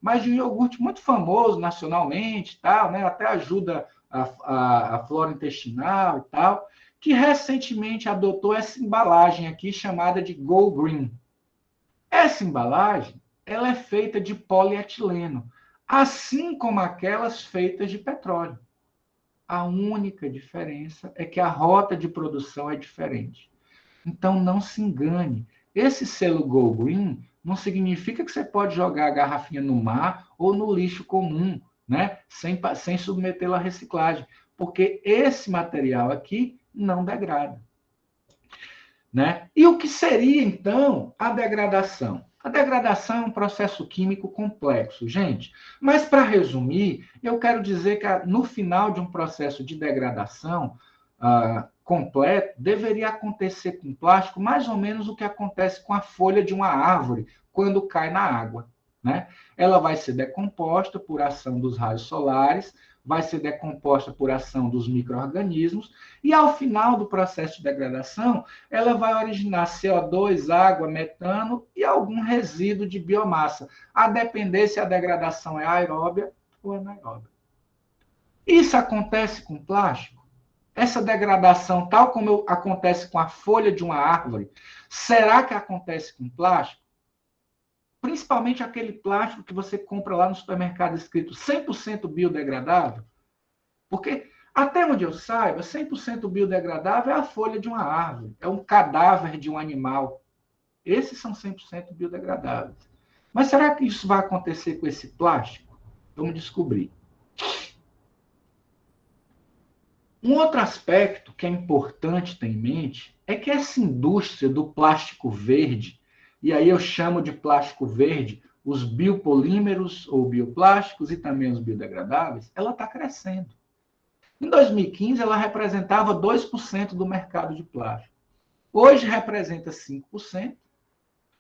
Mas de um iogurte muito famoso nacionalmente, tal, né? Até ajuda a flora intestinal e tal, que recentemente adotou essa embalagem aqui chamada de Go Green. Essa embalagem ela é feita de polietileno, assim como aquelas feitas de petróleo. A única diferença é que a rota de produção é diferente. Então, não se engane. Esse selo Go Green não significa que você pode jogar a garrafinha no mar ou no lixo comum, né? sem submetê-la à reciclagem, porque esse material aqui não degrada. Né? E o que seria, então, a degradação? A degradação é um processo químico complexo, gente. Mas, para resumir, eu quero dizer que no final de um processo de degradação completo, deveria acontecer com plástico mais ou menos o que acontece com a folha de uma árvore quando cai na água. Né? Ela vai ser decomposta por ação dos raios solares, vai ser decomposta por ação dos micro-organismos, e ao final do processo de degradação, ela vai originar CO2, água, metano e algum resíduo de biomassa, a depender se a degradação é aeróbia ou anaeróbia. Isso acontece com plástico? Essa degradação, tal como acontece com a folha de uma árvore, será que acontece com plástico? Principalmente aquele plástico que você compra lá no supermercado escrito 100% biodegradável? Porque Até onde eu saiba, 100% biodegradável é a folha de uma árvore, é um cadáver de um animal. Esses são 100% biodegradáveis. Mas será que isso vai acontecer com esse plástico? Vamos descobrir. Um outro aspecto que é importante ter em mente é que essa indústria do plástico verde, e aí eu chamo de plástico verde os biopolímeros ou bioplásticos e também os biodegradáveis, ela está crescendo. Em 2015, ela representava 2% do mercado de plástico. Hoje representa 5%.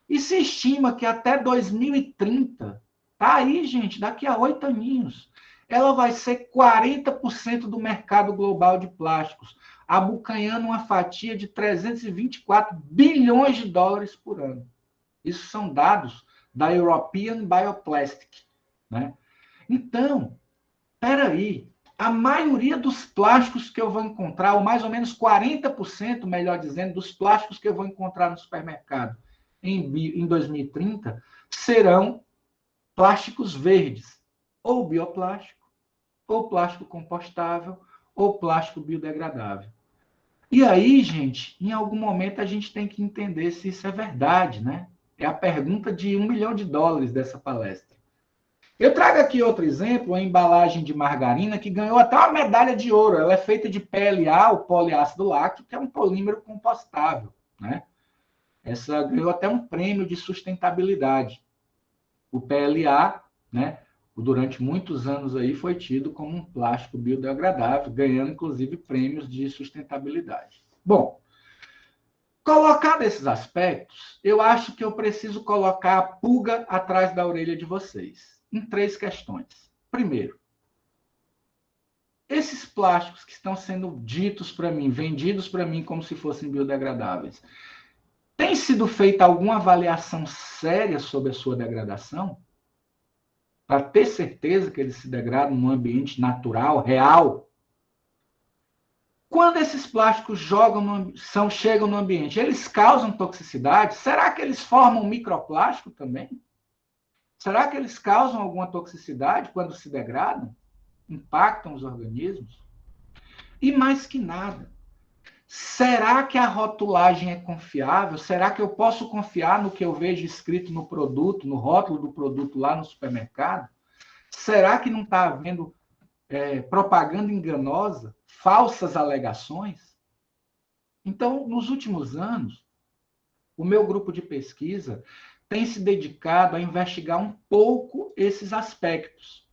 E se estima que até 2030, tá aí, gente, daqui a 8 aninhos, ela vai ser 40% do mercado global de plásticos, abocanhando uma fatia de 324 bilhões de dólares por ano. Isso são dados da European Bioplastic, né? Então, peraí, a maioria dos plásticos que eu vou encontrar, ou mais ou menos 40%, melhor dizendo, dos plásticos que eu vou encontrar no supermercado em 2030, serão plásticos verdes, ou bioplástico, ou plástico compostável, ou plástico biodegradável. E aí, gente, em algum momento a gente tem que entender se isso é verdade, né? É a pergunta de $1 milhão dessa palestra. Eu trago aqui outro exemplo, a embalagem de margarina, que ganhou até uma medalha de ouro. Ela é feita de PLA, o poliácido láctico, que é um polímero compostável, né? Essa ganhou até um prêmio de sustentabilidade. O PLA, né, durante muitos anos aí foi tido como um plástico biodegradável, ganhando inclusive prêmios de sustentabilidade. Bom, colocado esses aspectos, eu acho que eu preciso colocar a pulga atrás da orelha de vocês, em 3 questões. Primeiro, esses plásticos que estão sendo ditos para mim, vendidos para mim como se fossem biodegradáveis, tem sido feita alguma avaliação séria sobre a sua degradação? Para ter certeza que eles se degradam num ambiente natural, real? Quando esses plásticos chegam no ambiente, eles causam toxicidade? Será que eles formam microplástico também? Será que eles causam alguma toxicidade quando se degradam? Impactam os organismos? E mais que nada, será que a rotulagem é confiável? Será que eu posso confiar no que eu vejo escrito no produto, no rótulo do produto lá no supermercado? Será que não está havendo propaganda enganosa, falsas alegações? Então, nos últimos anos, o meu grupo de pesquisa tem se dedicado a investigar um pouco esses aspectos.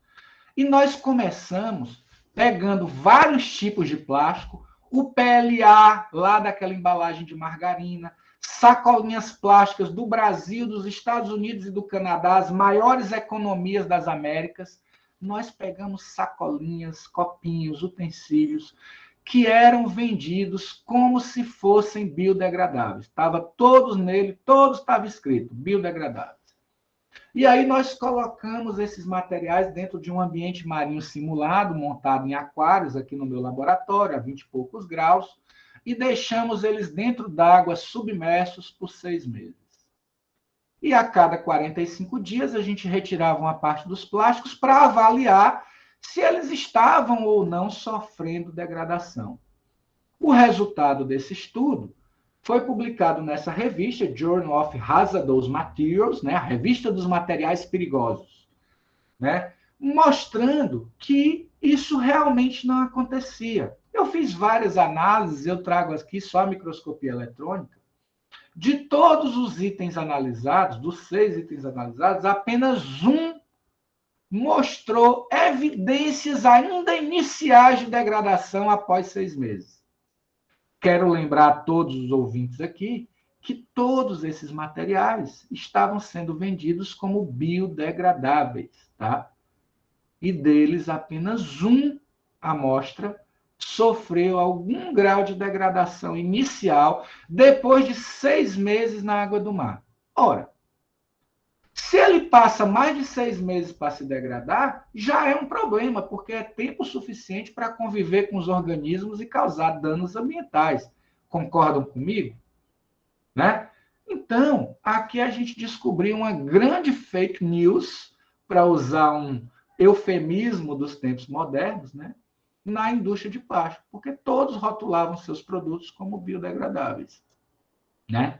E nós começamos pegando vários tipos de plástico, o PLA, lá daquela embalagem de margarina, sacolinhas plásticas do Brasil, dos Estados Unidos e do Canadá, as maiores economias das Américas. Nós pegamos sacolinhas, copinhos, utensílios que eram vendidos como se fossem biodegradáveis. Estava todos nele, todos estava escrito biodegradáveis. E aí nós colocamos esses materiais dentro de um ambiente marinho simulado, montado em aquários aqui no meu laboratório, a 20 e poucos graus, e deixamos eles dentro d'água submersos por 6 meses. E a cada 45 dias a gente retirava uma parte dos plásticos para avaliar se eles estavam ou não sofrendo degradação. O resultado desse estudo foi publicado nessa revista, Journal of Hazardous Materials, né, a revista dos materiais perigosos, né, mostrando que isso realmente não acontecia. Eu fiz várias análises, eu trago aqui só a microscopia eletrônica. De todos os itens analisados, dos 6 itens analisados, apenas um mostrou evidências ainda iniciais de degradação após 6 meses. Quero lembrar a todos os ouvintes aqui que todos esses materiais estavam sendo vendidos como biodegradáveis, tá? E deles apenas uma amostra sofreu algum grau de degradação inicial depois de 6 meses na água do mar. Ora, se ele passa mais de 6 meses para se degradar, já é um problema, porque é tempo suficiente para conviver com os organismos e causar danos ambientais. Concordam comigo? Né? Então, aqui a gente descobriu uma grande fake news, para usar um eufemismo dos tempos modernos, né? na indústria de plástico, porque todos rotulavam seus produtos como biodegradáveis, né?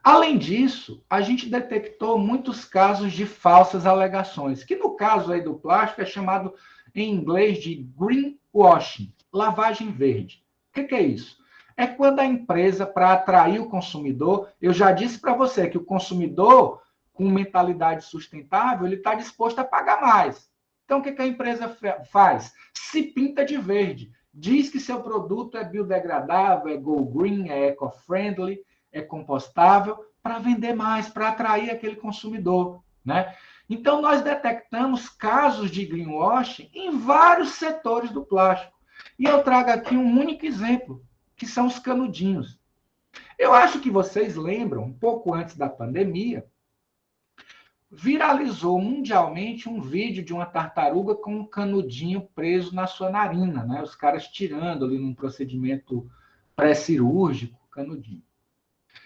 Além disso, a gente detectou muitos casos de falsas alegações, que no caso aí do plástico é chamado em inglês de greenwashing, lavagem verde. O que é isso? É quando a empresa, para atrair o consumidor, eu já disse para você que o consumidor com mentalidade sustentável, ele está disposto a pagar mais. Então, o que a empresa faz? Se pinta de verde. Diz que seu produto é biodegradável, é go green, é eco-friendly, é compostável, para vender mais, para atrair aquele consumidor, né? Então, nós detectamos casos de greenwashing em vários setores do plástico. E eu trago aqui um único exemplo, que são os canudinhos. Eu acho que vocês lembram, um pouco antes da pandemia, viralizou mundialmente um vídeo de uma tartaruga com um canudinho preso na sua narina, né? Os caras tirando ali num procedimento pré-cirúrgico, canudinho.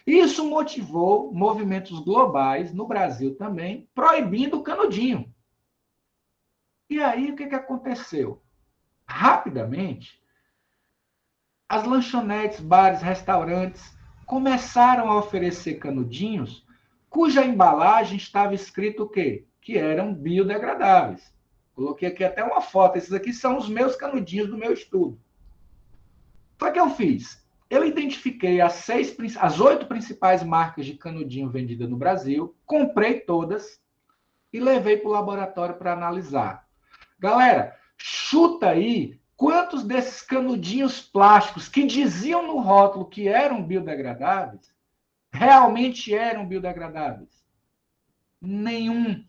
Isso motivou movimentos globais, no Brasil também, proibindo o canudinho. E aí, o que aconteceu? Rapidamente, as lanchonetes, bares, restaurantes começaram a oferecer canudinhos cuja embalagem estava escrito o quê? Que eram biodegradáveis. Coloquei aqui até uma foto. Esses aqui são os meus canudinhos do meu estudo. Foi o que eu fiz. Eu identifiquei as 8 principais marcas de canudinho vendida no Brasil, comprei todas e levei para o laboratório para analisar. Galera, chuta aí quantos desses canudinhos plásticos que diziam no rótulo que eram biodegradáveis realmente eram biodegradáveis? Nenhum.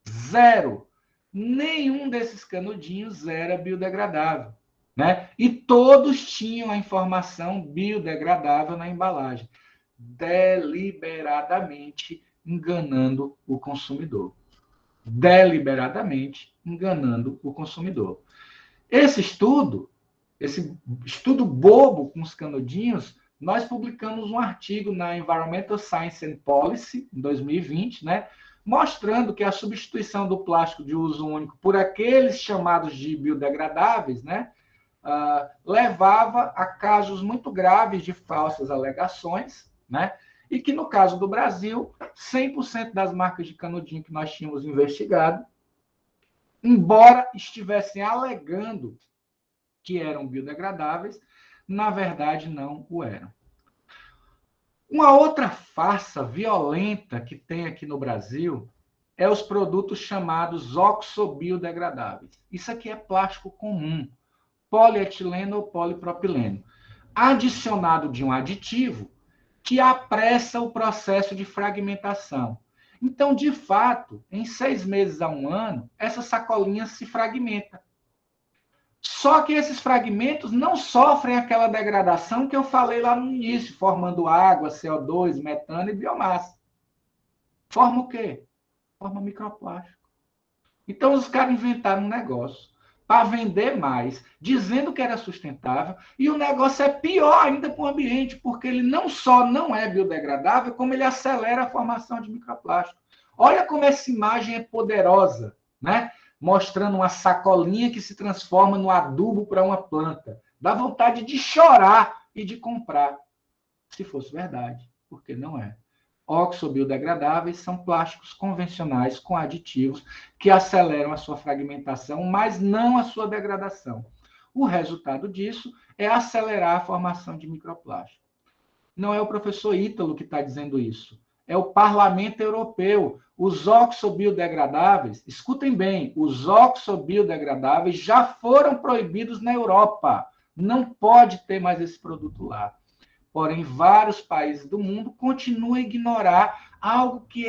Zero. Nenhum desses canudinhos era biodegradável, né? E todos tinham a informação biodegradável na embalagem, deliberadamente enganando o consumidor. Deliberadamente enganando o consumidor. Esse estudo bobo com os canudinhos, nós publicamos um artigo na Environmental Science and Policy, em 2020, né, mostrando que a substituição do plástico de uso único por aqueles chamados de biodegradáveis, né, levava a casos muito graves de falsas alegações, né, e que, no caso do Brasil, 100% das marcas de canudinho que nós tínhamos investigado, embora estivessem alegando que eram biodegradáveis, na verdade não o eram. Uma outra farsa violenta que tem aqui no Brasil é os produtos chamados oxobiodegradáveis. Isso aqui é plástico comum, polietileno ou polipropileno, adicionado de um aditivo que apressa o processo de fragmentação. Então, de fato, em 6 meses a 1 ano, essa sacolinha se fragmenta. Só que esses fragmentos não sofrem aquela degradação que eu falei lá no início, formando água, CO2, metano e biomassa. Forma o quê? Forma microplástico. Então, os caras inventaram um negócio para vender mais, dizendo que era sustentável, e o negócio é pior ainda para o ambiente, porque ele não só não é biodegradável, como ele acelera a formação de microplástico. Olha como essa imagem é poderosa, né? Mostrando uma sacolinha que se transforma no adubo para uma planta. Dá vontade de chorar e de comprar, se fosse verdade, porque não é. Oxobiodegradáveis são plásticos convencionais com aditivos que aceleram a sua fragmentação, mas não a sua degradação. O resultado disso é acelerar a formação de microplástico. Não é o professor Ítalo que está dizendo isso, é o Parlamento Europeu. Os oxobiodegradáveis, escutem bem, os oxobiodegradáveis já foram proibidos na Europa. Não pode ter mais esse produto lá. Porém, vários países do mundo continuam a ignorar algo que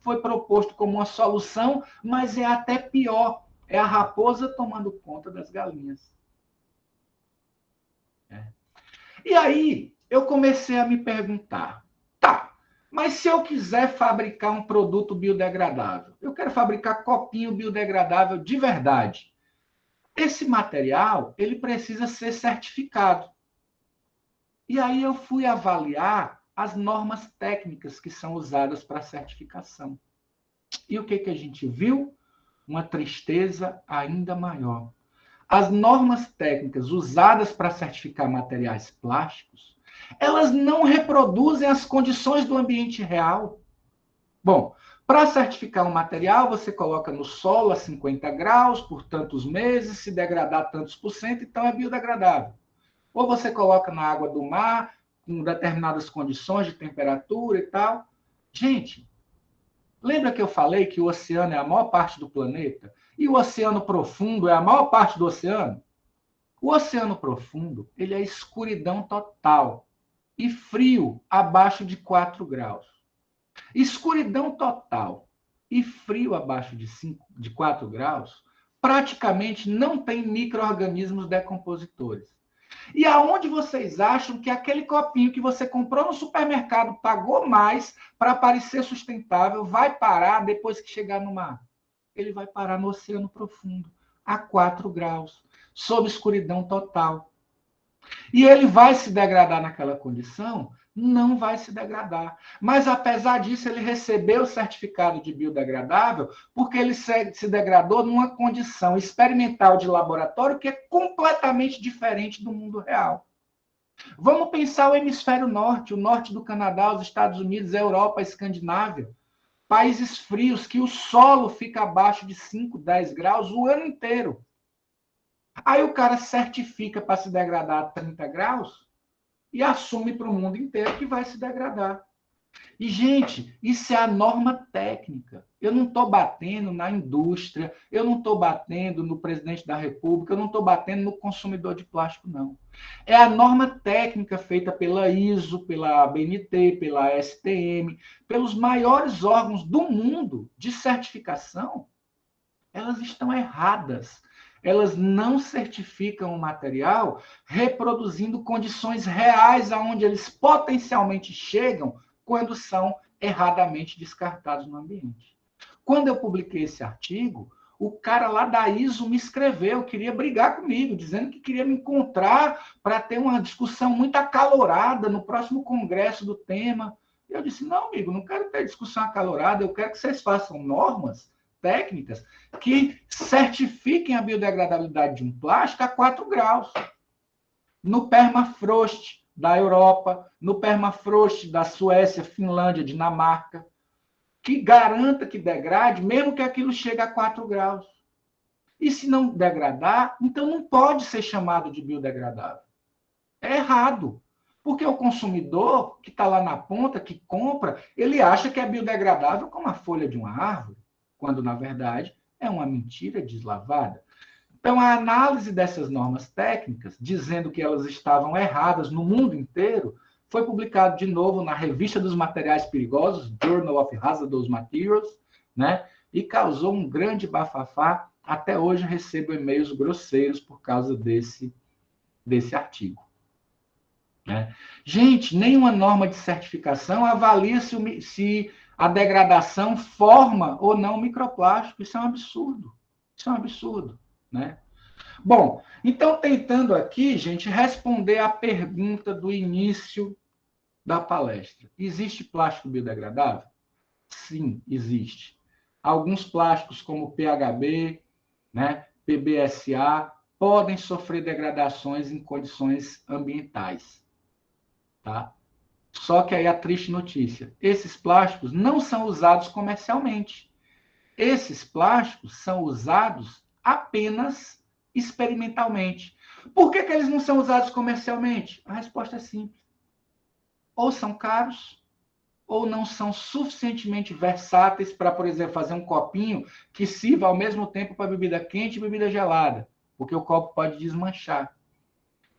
foi proposto como uma solução, mas é até pior. É a raposa tomando conta das galinhas. E aí, eu comecei a me perguntar, tá, mas se eu quiser fabricar um produto biodegradável, eu quero fabricar copinho biodegradável de verdade, esse material, ele precisa ser certificado. E aí eu fui avaliar as normas técnicas que são usadas para certificação. E o que a gente viu? Uma tristeza ainda maior. as normas técnicas usadas para certificar materiais plásticos, elas não reproduzem as condições do ambiente real. Bom, para certificar um material, você coloca no solo a 50 graus por tantos meses, se degradar tantos por cento, então é biodegradável. Ou você coloca na água do mar, com determinadas condições de temperatura e tal. Gente, lembra que eu falei que o oceano é a maior parte do planeta? E o oceano profundo é a maior parte do oceano? O oceano profundo, ele é escuridão total e frio abaixo de 4 graus. Escuridão total e frio abaixo de 4 graus, praticamente não tem micro-organismos decompositores. E aonde vocês acham que aquele copinho que você comprou no supermercado pagou mais para parecer sustentável vai parar depois que chegar no mar? Ele vai parar no oceano profundo, a 4 graus, sob escuridão total. E ele vai se degradar naquela condição? Não vai se degradar. Mas, apesar disso, ele recebeu o certificado de biodegradável porque ele se degradou numa condição experimental de laboratório que é completamente diferente do mundo real. Vamos pensar o hemisfério norte, o norte do Canadá, os Estados Unidos, a Europa, a Escandinávia. Países frios que o solo fica abaixo de 5, 10 graus o ano inteiro. Aí o cara certifica para se degradar a 30 graus e assume para o mundo inteiro que vai se degradar. E, gente, isso é a norma técnica. Eu não estou batendo na indústria, eu não estou batendo no presidente da República, eu não estou batendo no consumidor de plástico, não. É a norma técnica feita pela ISO, pela ABNT, pela STM, pelos maiores órgãos do mundo de certificação. Elas estão erradas. Elas não certificam o material reproduzindo condições reais aonde eles potencialmente chegam quando são erradamente descartados no ambiente. Quando eu publiquei esse artigo, o cara lá da ISO me escreveu, queria brigar comigo, dizendo que queria me encontrar para ter uma discussão muito acalorada no próximo congresso do tema. Eu disse, não, amigo, não quero ter discussão acalorada, eu quero que vocês façam normas técnicas que certifiquem a biodegradabilidade de um plástico a 4 graus. No permafrost da Europa, no permafrost da Suécia, Finlândia, Dinamarca, que garanta que degrade, mesmo que aquilo chegue a 4 graus. E se não degradar, então não pode ser chamado de biodegradável. É errado. Porque o consumidor, que está lá na ponta, que compra, ele acha que é biodegradável como a folha de uma árvore, quando, na verdade, é uma mentira deslavada. Então, a análise dessas normas técnicas, dizendo que elas estavam erradas no mundo inteiro, foi publicado de novo na Revista dos Materiais Perigosos, Journal of Hazardous Materials, né? E causou um grande bafafá. Até hoje recebo e-mails grosseiros por causa desse artigo. Né? Gente, nenhuma norma de certificação avalia se a degradação forma ou não microplástico. Isso é um absurdo. Isso é um absurdo. Né? Bom, então tentando aqui, gente, responder à pergunta do início da palestra. Existe plástico biodegradável? Sim, existe. Alguns plásticos, como PHB, né, PBSA, podem sofrer degradações em condições ambientais. Tá? Só que aí a triste notícia, esses plásticos não são usados comercialmente. Esses plásticos são usados apenas experimentalmente. Por que eles não são usados comercialmente? A resposta é simples. Ou são caros, ou não são suficientemente versáteis para, por exemplo, fazer um copinho que sirva ao mesmo tempo para bebida quente e bebida gelada, porque o copo pode desmanchar.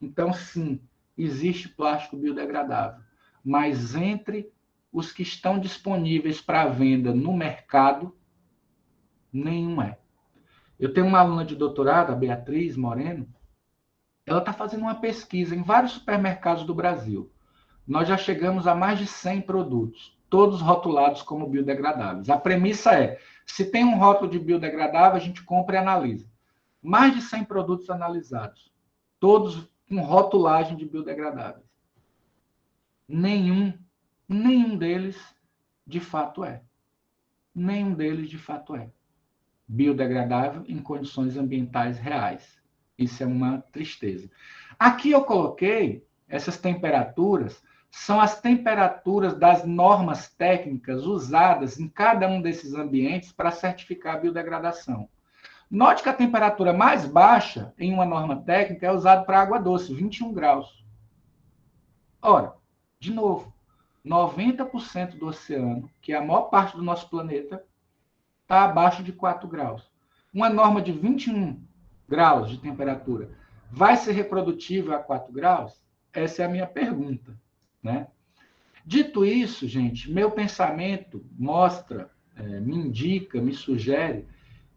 Então, sim, existe plástico biodegradável, mas entre os que estão disponíveis para venda no mercado, nenhum é. Eu tenho uma aluna de doutorado, a Beatriz Moreno, ela está fazendo uma pesquisa em vários supermercados do Brasil. Nós já chegamos a mais de 100 produtos, todos rotulados como biodegradáveis. A premissa é, se tem um rótulo de biodegradável, a gente compra e analisa. Mais de 100 produtos analisados, todos com rotulagem de biodegradáveis. Nenhum deles de fato é. Nenhum deles de fato é biodegradável em condições ambientais reais. Isso é uma tristeza. Aqui eu coloquei essas temperaturas, são as temperaturas das normas técnicas usadas em cada um desses ambientes para certificar a biodegradação. Note que a temperatura mais baixa em uma norma técnica é usada para água doce, 21 graus. Ora, de novo, 90% do oceano, que é a maior parte do nosso planeta, está abaixo de 4 graus. Uma norma de 21 graus de temperatura vai ser reprodutível a 4 graus? Essa é a minha pergunta, né? Dito isso, gente, meu pensamento mostra, me indica, me sugere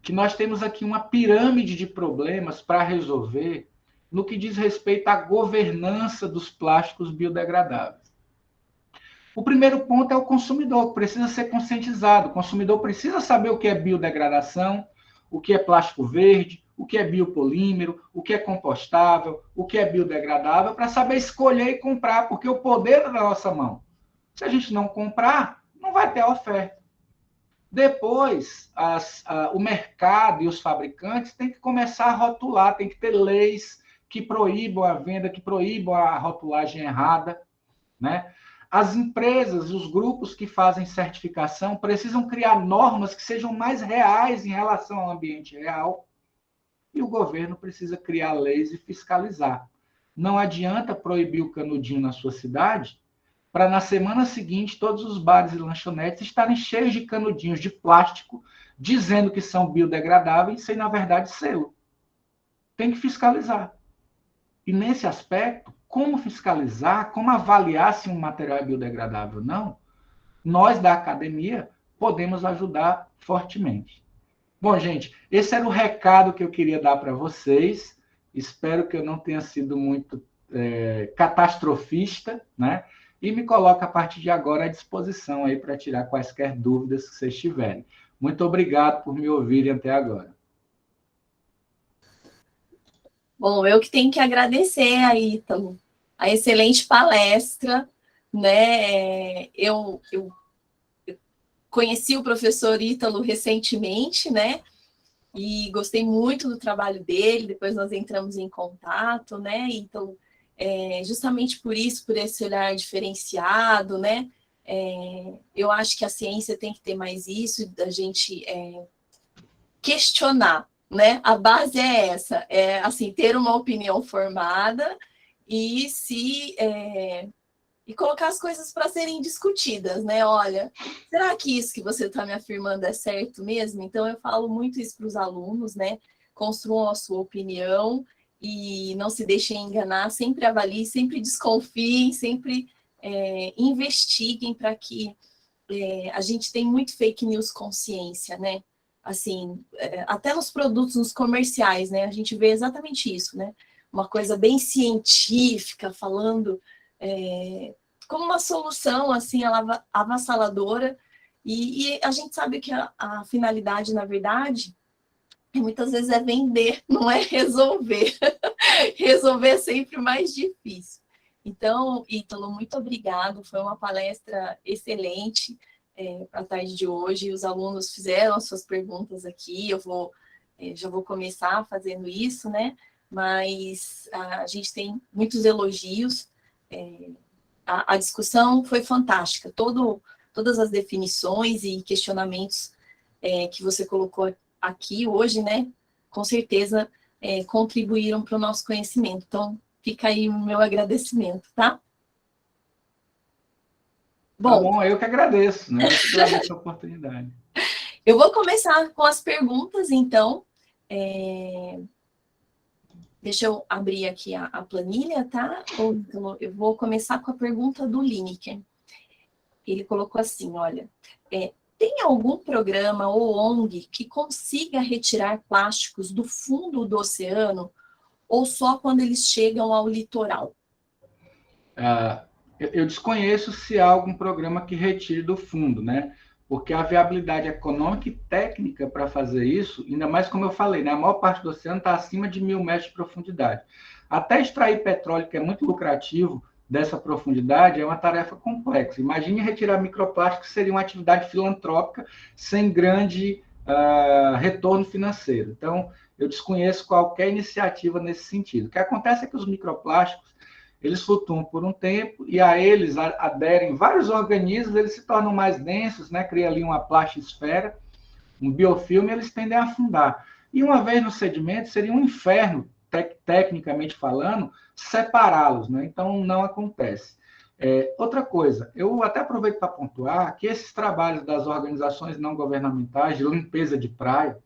que nós temos aqui uma pirâmide de problemas para resolver no que diz respeito à governança dos plásticos biodegradáveis. O primeiro ponto é o consumidor, que precisa ser conscientizado. O consumidor precisa saber o que é biodegradação, o que é plástico verde, o que é biopolímero, o que é compostável, o que é biodegradável, para saber escolher e comprar, porque o poder é da nossa mão. Se a gente não comprar, não vai ter oferta. Depois, o mercado e os fabricantes têm que começar a rotular, tem que ter leis que proíbam a venda, que proíbam a rotulagem errada, né? As empresas, os grupos que fazem certificação precisam criar normas que sejam mais reais em relação ao ambiente real, e o governo precisa criar leis e fiscalizar. Não adianta proibir o canudinho na sua cidade, para na semana seguinte todos os bares e lanchonetes estarem cheios de canudinhos de plástico, dizendo que são biodegradáveis, sem, na verdade, selo. Tem que fiscalizar. E nesse aspecto, como fiscalizar, como avaliar se um material é biodegradável ou não, nós da academia podemos ajudar fortemente. Bom, gente, esse era o recado que eu queria dar para vocês. Espero que eu não tenha sido muito catastrofista, né? E me coloco a partir de agora à disposição aí para tirar quaisquer dúvidas que vocês tiverem. Muito obrigado por me ouvirem até agora. Bom, eu que tenho que agradecer a Ítalo, a excelente palestra, né? Eu conheci o professor Ítalo recentemente, né? E gostei muito do trabalho dele, depois nós entramos em contato, né? Então, justamente por isso, por esse olhar diferenciado, né? Eu acho que a ciência tem que ter mais isso, da gente questionar, né? A base é essa, assim, ter uma opinião formada e e colocar as coisas para serem discutidas, né? Olha, será que isso que você está me afirmando é certo mesmo? Então, eu falo muito isso para os alunos, né? Construam a sua opinião e não se deixem enganar, sempre avaliem, sempre desconfiem, sempre investiguem para que a gente tem muito fake news consciência, né? Assim, até nos produtos, nos comerciais, né? A gente vê exatamente isso, né? Uma coisa bem científica, falando como uma solução, assim, avassaladora, e a gente sabe que a finalidade, na verdade, muitas vezes é vender, não é resolver. Resolver é sempre mais difícil. Então, Ítalo, muito obrigado, foi uma palestra excelente para a tarde de hoje, os alunos fizeram as suas perguntas aqui, já vou começar fazendo isso, né? Mas a gente tem muitos elogios, a discussão foi fantástica, todas as definições e questionamentos que você colocou aqui hoje, né, com certeza contribuíram para o nosso conhecimento. Então, fica aí o meu agradecimento, tá? Bom, eu que agradeço, né? Eu que agradeço a oportunidade. Eu vou começar com as perguntas, então. Deixa eu abrir aqui a planilha, tá? Então, eu vou começar com a pergunta do Lineker. Ele colocou assim, olha, tem algum programa ou ONG que consiga retirar plásticos do fundo do oceano ou só quando eles chegam ao litoral? Eu desconheço se há algum programa que retire do fundo, né? Porque a viabilidade econômica e técnica para fazer isso, ainda mais como eu falei, né? A maior parte do oceano está acima de 1.000 metros de profundidade. Até extrair petróleo, que é muito lucrativo, dessa profundidade, é uma tarefa complexa. Imagine retirar microplásticos, seria uma atividade filantrópica sem grande retorno financeiro. Então, eu desconheço qualquer iniciativa nesse sentido. O que acontece é que os microplásticos, eles flutuam por um tempo e a eles aderem vários organismos, eles se tornam mais densos, né? Cria ali uma plastisfera, um biofilme, e eles tendem a afundar. E uma vez no sedimento, seria um inferno, tecnicamente falando, separá-los, né? Então, não acontece. Outra coisa, eu até aproveito para pontuar que esses trabalhos das organizações não governamentais de limpeza de praia,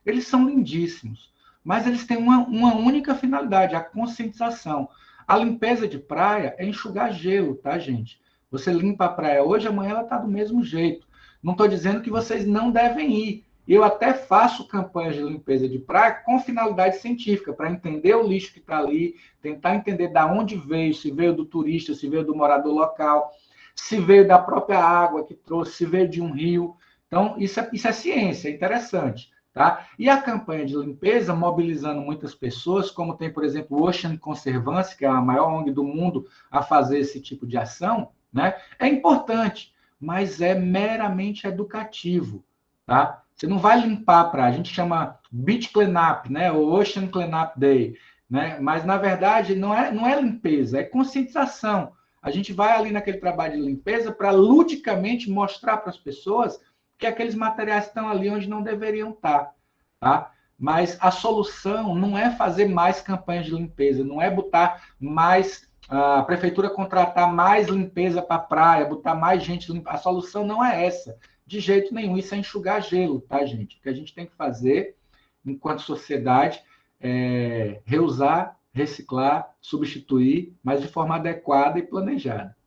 eles são lindíssimos, mas eles têm uma única finalidade, a conscientização. A limpeza de praia é enxugar gelo, tá, gente? Você limpa a praia hoje, amanhã ela está do mesmo jeito. Não estou dizendo que vocês não devem ir. Eu até faço campanhas de limpeza de praia com finalidade científica, para entender o lixo que está ali, tentar entender de onde veio, se veio do turista, se veio do morador local, se veio da própria água que trouxe, se veio de um rio. Então, isso é ciência, é interessante. Tá? E a campanha de limpeza, mobilizando muitas pessoas, como tem, por exemplo, o Ocean Conservancy, que é a maior ONG do mundo a fazer esse tipo de ação, né? É importante, mas é meramente educativo. Tá? Você não vai limpar a praia, a gente chama Beach Cleanup, né? O Ocean Cleanup Day, né? Mas, na verdade, não é limpeza, é conscientização. A gente vai ali naquele trabalho de limpeza para ludicamente mostrar para as pessoas que aqueles materiais estão ali onde não deveriam estar, tá? Mas a solução não é fazer mais campanhas de limpeza, não é botar mais a prefeitura contratar mais limpeza para a praia, botar mais gente limpa. A solução não é essa, de jeito nenhum. Isso é enxugar gelo, tá, gente? O que a gente tem que fazer, enquanto sociedade, é reusar, reciclar, substituir, mas de forma adequada e planejada.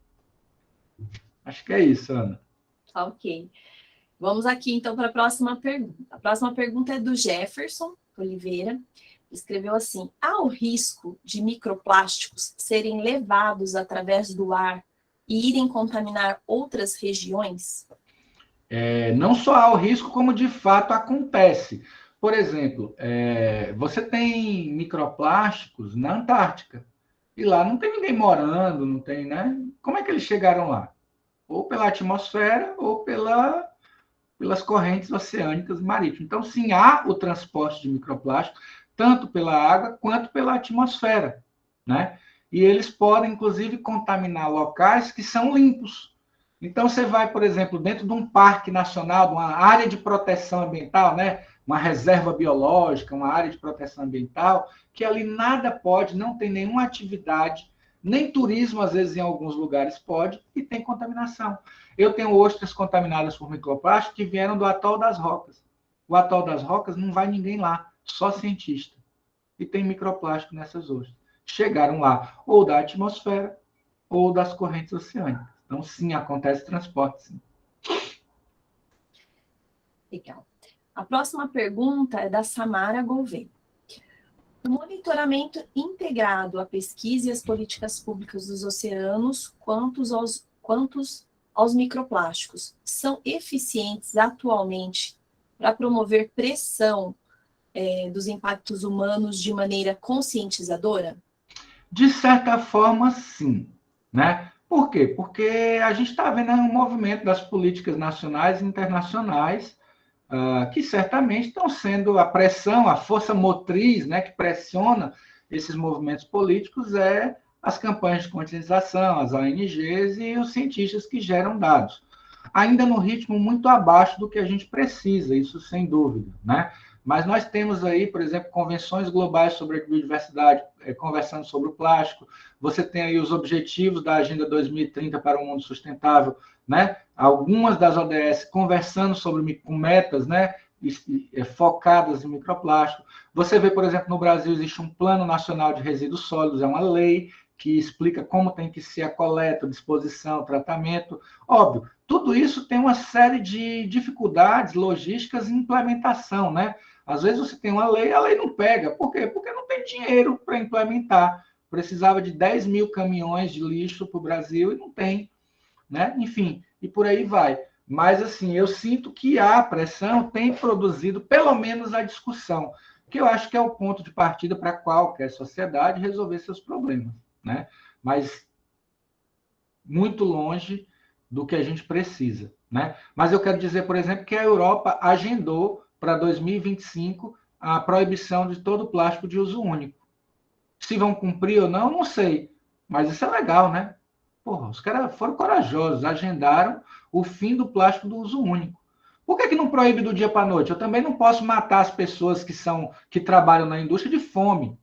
Acho que é isso, Ana. Ok. Vamos aqui, então, para a próxima pergunta. A próxima pergunta é do Jefferson Oliveira. Escreveu assim: há o risco de microplásticos serem levados através do ar e irem contaminar outras regiões? Não só há o risco, como de fato acontece. Por exemplo, você tem microplásticos na Antártica, e lá não tem ninguém morando, não tem, né? Como é que eles chegaram lá? Ou pela atmosfera, ou pelas correntes oceânicas marítimas. Então, sim, há o transporte de microplástico, tanto pela água quanto pela atmosfera, né? E eles podem, inclusive, contaminar locais que são limpos. Então, você vai, por exemplo, dentro de um parque nacional, de uma área de proteção ambiental, né? Uma reserva biológica, uma área de proteção ambiental, que ali nada pode, não tem nenhuma atividade, nem turismo, às vezes, em alguns lugares pode, e tem contaminação. Eu tenho ostras contaminadas por microplástico que vieram do Atol das Rocas. O Atol das Rocas não vai ninguém lá, só cientista. E tem microplástico nessas ostras. Chegaram lá ou da atmosfera ou das correntes oceânicas. Então, sim, acontece transporte, sim. Legal. A próxima pergunta é da Samara Gouveia. O monitoramento integrado à pesquisa e às políticas públicas dos oceanos, quantos aos microplásticos, são eficientes atualmente para promover pressão dos impactos humanos de maneira conscientizadora? De certa forma, sim. Né? Por quê? Porque a gente está vendo um movimento das políticas nacionais e internacionais que certamente estão sendo a pressão, a força motriz, né, que pressiona esses movimentos políticos as campanhas de conscientização, as ONGs e os cientistas que geram dados. Ainda no ritmo muito abaixo do que a gente precisa, isso sem dúvida, né? Mas nós temos aí, por exemplo, convenções globais sobre a biodiversidade, conversando sobre o plástico. Você tem aí os objetivos da Agenda 2030 para um mundo sustentável, né? Algumas das ODS conversando com metas, né? Focadas em microplástico. Você vê, por exemplo, no Brasil existe um Plano Nacional de Resíduos Sólidos, é uma lei que explica como tem que ser a coleta, disposição, tratamento. Óbvio, tudo isso tem uma série de dificuldades logísticas e implementação, né? Às vezes você tem uma lei, a lei não pega. Por quê? Porque não tem dinheiro para implementar. Precisava de 10 mil caminhões de lixo para o Brasil e não tem, né? Enfim, e por aí vai. Mas, assim, eu sinto que a pressão tem produzido, pelo menos, a discussão, que eu acho que é o ponto de partida para qualquer sociedade resolver seus problemas, né? Mas muito longe do que a gente precisa, né? Mas eu quero dizer, por exemplo, que a Europa agendou para 2025 a proibição de todo plástico de uso único. Se vão cumprir ou não, não sei. Mas isso é legal, né? Porra, os caras foram corajosos, agendaram o fim do plástico do uso único. Por que não proíbe do dia para a noite? Eu também não posso matar as pessoas que trabalham na indústria de fome,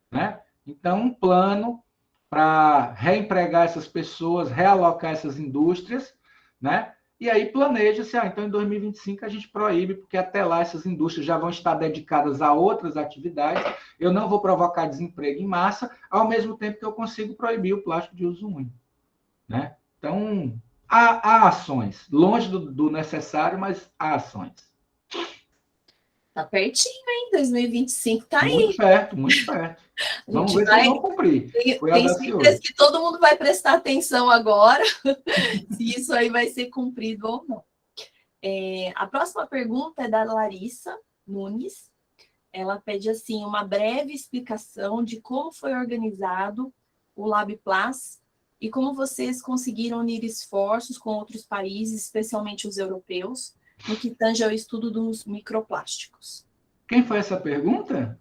né? Então, um plano para reempregar essas pessoas, realocar essas indústrias, né? E aí planeja-se, então em 2025 a gente proíbe, porque até lá essas indústrias já vão estar dedicadas a outras atividades, eu não vou provocar desemprego em massa, ao mesmo tempo que eu consigo proibir o plástico de uso único, né? Então, há ações, longe do necessário, mas há ações. Tá pertinho, hein? 2025 tá Muito aí. perto, muito perto. A Vamos gente ver se eles vai. vão cumprir. Foi Tenho certeza audacioso. que todo mundo vai prestar atenção agora, se isso aí vai ser cumprido ou não. A próxima pergunta é da Larissa Nunes. Ela pede assim uma breve explicação de como foi organizado o LabPlus e como vocês conseguiram unir esforços com outros países, especialmente os europeus, no que tange ao estudo dos microplásticos. Quem foi essa pergunta?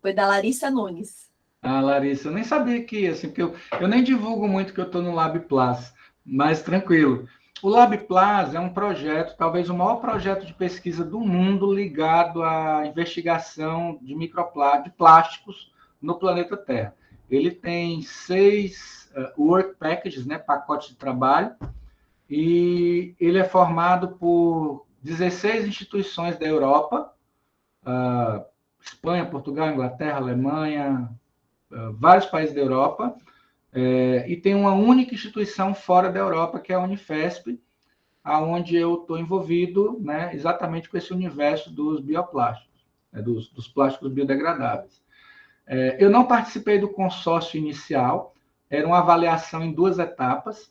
Foi da Larissa Nunes. Ah, Larissa, eu nem sabia que ia, assim, porque eu nem divulgo muito que eu estou no LabPlus, mas tranquilo. O LabPlus é um projeto, talvez o maior projeto de pesquisa do mundo ligado à investigação de de plásticos no planeta Terra. Ele tem 6 work packages, né, pacotes de trabalho, e ele é formado por 16 instituições da Europa, Espanha, Portugal, Inglaterra, Alemanha, vários países da Europa, e tem uma única instituição fora da Europa, que é a Unifesp, aonde eu estou envolvido, né, exatamente com esse universo dos bioplásticos, né, dos plásticos biodegradáveis. Eu não participei do consórcio inicial, era uma avaliação em 2 etapas.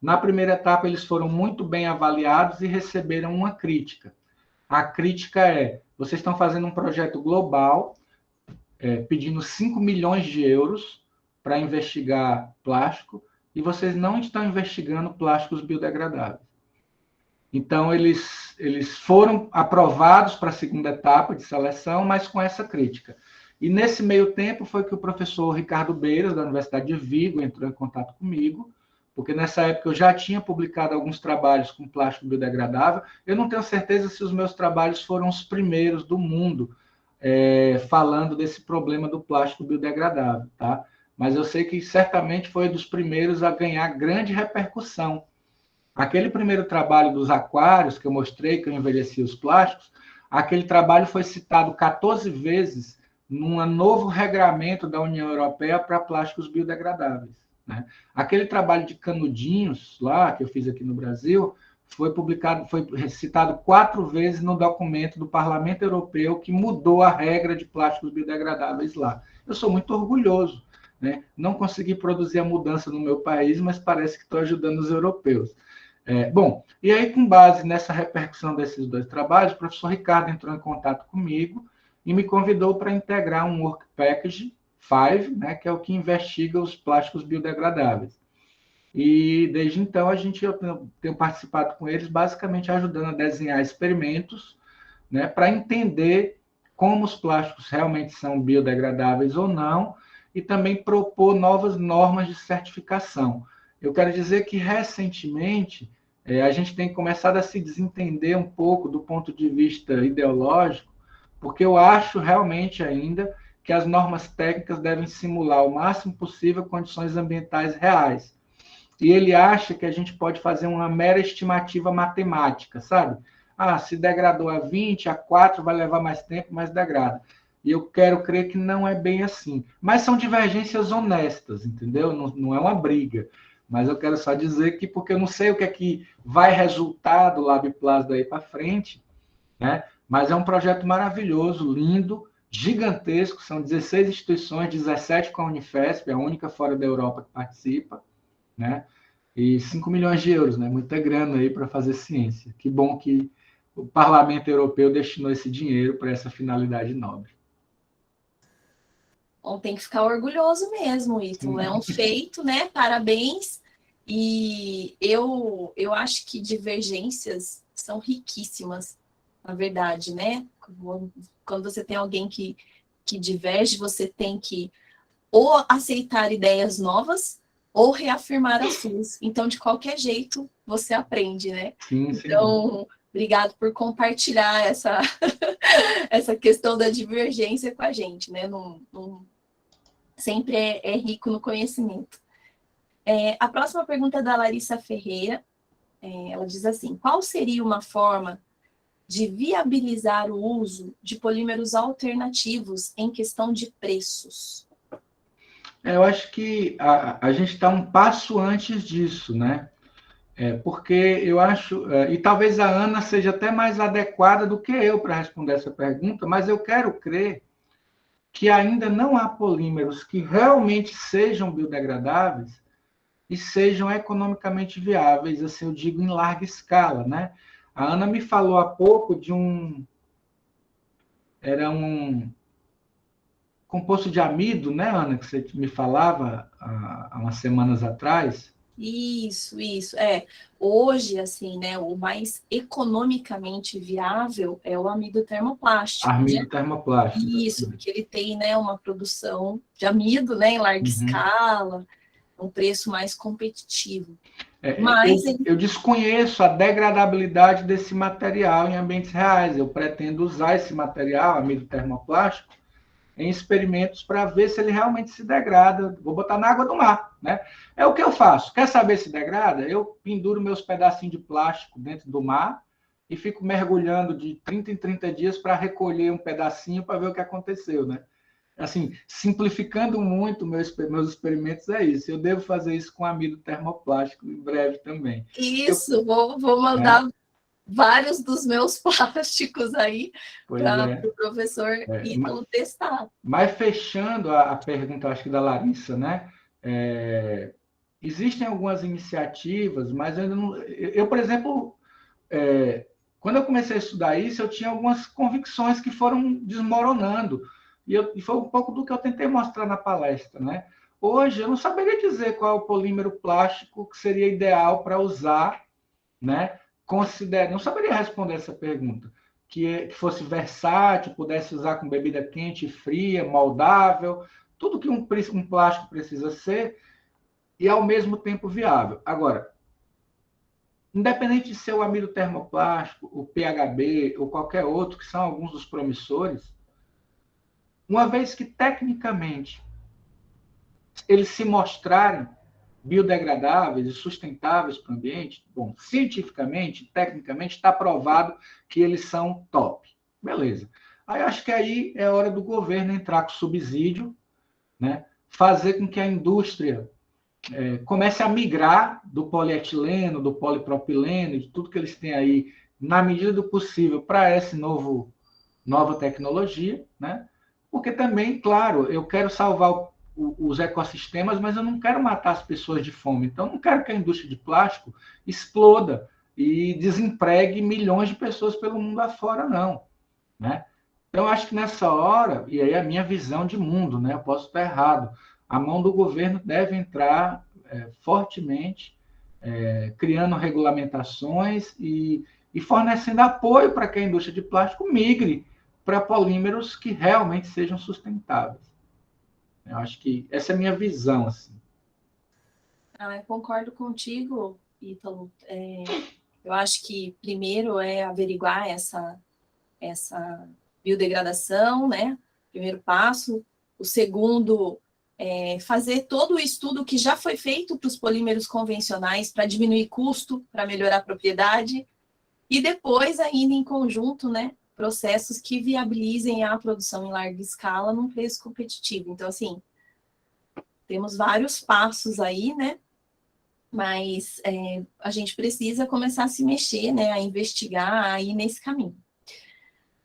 Na primeira etapa, eles foram muito bem avaliados e receberam uma crítica. A crítica é: vocês estão fazendo um projeto global, pedindo 5 milhões de euros para investigar plástico, e vocês não estão investigando plásticos biodegradáveis. Então, eles foram aprovados para a segunda etapa de seleção, mas com essa crítica. E nesse meio tempo foi que o professor Ricardo Beiras, da Universidade de Vigo, entrou em contato comigo, porque nessa época eu já tinha publicado alguns trabalhos com plástico biodegradável. Eu não tenho certeza se os meus trabalhos foram os primeiros do mundo falando desse problema do plástico biodegradável, tá? Mas eu sei que certamente foi dos primeiros a ganhar grande repercussão. Aquele primeiro trabalho dos aquários, que eu mostrei, que eu envelheci os plásticos, aquele trabalho foi citado 14 vezes num novo regramento da União Europeia para plásticos biodegradáveis, né? Aquele trabalho de canudinhos, lá, que eu fiz aqui no Brasil, foi publicado, foi citado 4 vezes no documento do Parlamento Europeu que mudou a regra de plásticos biodegradáveis lá. Eu sou muito orgulhoso, né? Não consegui produzir a mudança no meu país, mas parece que estou ajudando os europeus. Bom, e aí, com base nessa repercussão desses 2 trabalhos, o professor Ricardo entrou em contato comigo e me convidou para integrar um Work Package 5, né, que é o que investiga os plásticos biodegradáveis. E desde então eu tenho participado com eles, basicamente ajudando a desenhar experimentos, né, para entender como os plásticos realmente são biodegradáveis ou não, e também propor novas normas de certificação. Eu quero dizer que, recentemente, a gente tem começado a se desentender um pouco do ponto de vista ideológico, porque eu acho realmente ainda que as normas técnicas devem simular o máximo possível condições ambientais reais. E ele acha que a gente pode fazer uma mera estimativa matemática, sabe? Se degradou a 20, a 4 vai levar mais tempo, mas degrada. E eu quero crer que não é bem assim. Mas são divergências honestas, entendeu? Não é uma briga. Mas eu quero só dizer que, porque eu não sei o que é que vai resultar do LabPlus daí para frente, né? Mas é um projeto maravilhoso, lindo, gigantesco. São 16 instituições, 17 com a Unifesp, a única fora da Europa que participa, né? E 5 milhões de euros, né? Muita grana aí para fazer ciência. Que bom que o Parlamento Europeu destinou esse dinheiro para essa finalidade nobre. Bom, tem que ficar orgulhoso mesmo, Ítalo. É um feito, né? Parabéns. E eu acho que divergências são riquíssimas, na verdade, né? lógico. Quando você tem alguém que diverge, você tem que ou aceitar ideias novas ou reafirmar as suas. Então, de qualquer jeito, você aprende, né? Sim, então, obrigado por compartilhar essa, essa questão da divergência com a gente, né? Sempre é rico no conhecimento. A próxima pergunta é da Larissa Ferreira. Ela diz assim: qual seria uma forma de viabilizar o uso de polímeros alternativos em questão de preços? Eu acho que a gente está um passo antes disso, né? Porque eu acho, e talvez a Ana seja até mais adequada do que eu para responder essa pergunta, mas eu quero crer que ainda não há polímeros que realmente sejam biodegradáveis e sejam economicamente viáveis, assim eu digo, em larga escala, né? A Ana me falou há pouco de era um composto de amido, né, Ana, que você me falava há umas semanas atrás. Isso. Hoje, assim, né, o mais economicamente viável é o amido termoplástico, né? Amido termoplástico. Isso, porque ele tem, né, uma produção de amido, né, em larga escala, um preço mais competitivo. Mas eu desconheço a degradabilidade desse material em ambientes reais. Eu pretendo usar esse material, amido termoplástico, em experimentos para ver se ele realmente se degrada. Vou botar na água do mar, né? É o que eu faço. Quer saber se degrada? Eu penduro meus pedacinhos de plástico dentro do mar e fico mergulhando de 30 em 30 dias para recolher um pedacinho para ver o que aconteceu, né? Assim, simplificando muito meus experimentos, é isso. Eu devo fazer isso com amido termoplástico em breve também. isso, vou mandar vários dos meus plásticos aí para o professor Ítalo testar. Mas fechando a pergunta, acho que da Larissa, né? Existem algumas iniciativas, mas eu ainda não. Eu, por exemplo, quando eu comecei a estudar isso, eu tinha algumas convicções que foram desmoronando. E foi um pouco do que eu tentei mostrar na palestra, né? Hoje, eu não saberia dizer qual é o polímero plástico que seria ideal para usar, né? Não saberia responder essa pergunta. Que fosse versátil, pudesse usar com bebida quente e fria, moldável, tudo que um plástico precisa ser, e ao mesmo tempo viável. Agora, independente de ser o amido termoplástico, o PHB ou qualquer outro, que são alguns dos promissores, uma vez que tecnicamente eles se mostrarem biodegradáveis e sustentáveis para o ambiente, bom, cientificamente, tecnicamente, está provado que eles são top. Beleza. Aí acho que aí é hora do governo entrar com subsídio, né? Fazer com que a indústria comece a migrar do polietileno, do polipropileno, de tudo que eles têm aí, na medida do possível, para essa nova tecnologia, né? Porque também, claro, eu quero salvar os ecossistemas, mas eu não quero matar as pessoas de fome. Então, eu não quero que a indústria de plástico exploda e desempregue milhões de pessoas pelo mundo afora, não, né? Então, eu acho que nessa hora, e aí a minha visão de mundo, né? Eu posso estar errado, a mão do governo deve entrar fortemente, criando regulamentações e fornecendo apoio para que a indústria de plástico migre para polímeros que realmente sejam sustentáveis. Eu acho que essa é a minha visão, assim. Eu concordo contigo, Ítalo. Eu acho que primeiro é averiguar essa biodegradação, né? Primeiro passo. O segundo é fazer todo o estudo que já foi feito para os polímeros convencionais para diminuir custo, para melhorar a propriedade. E depois, ainda em conjunto, né? Processos que viabilizem a produção em larga escala num preço competitivo. Então, assim, temos vários passos aí, né? Mas a gente precisa começar a se mexer, né? A investigar, a ir nesse caminho.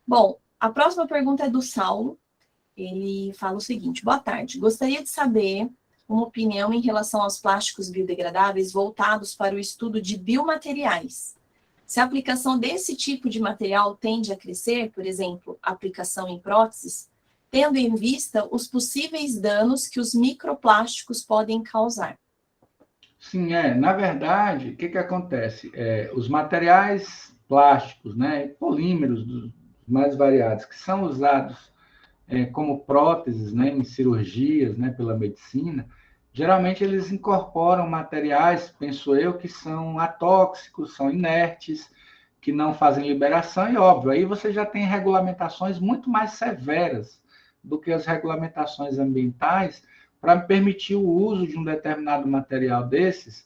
Bom, a próxima pergunta é do Saulo. Ele fala o seguinte: boa tarde, gostaria de saber uma opinião em relação aos plásticos biodegradáveis voltados para o estudo de biomateriais. Se a aplicação desse tipo de material tende a crescer, por exemplo, a aplicação em próteses, tendo em vista os possíveis danos que os microplásticos podem causar. Sim, na verdade, o que acontece? Os materiais plásticos, né, polímeros dos mais variados, que são usados como próteses, né, em cirurgias, né, pela medicina, geralmente eles incorporam materiais, penso eu, que são atóxicos, são inertes, que não fazem liberação, e óbvio, aí você já tem regulamentações muito mais severas do que as regulamentações ambientais para permitir o uso de um determinado material desses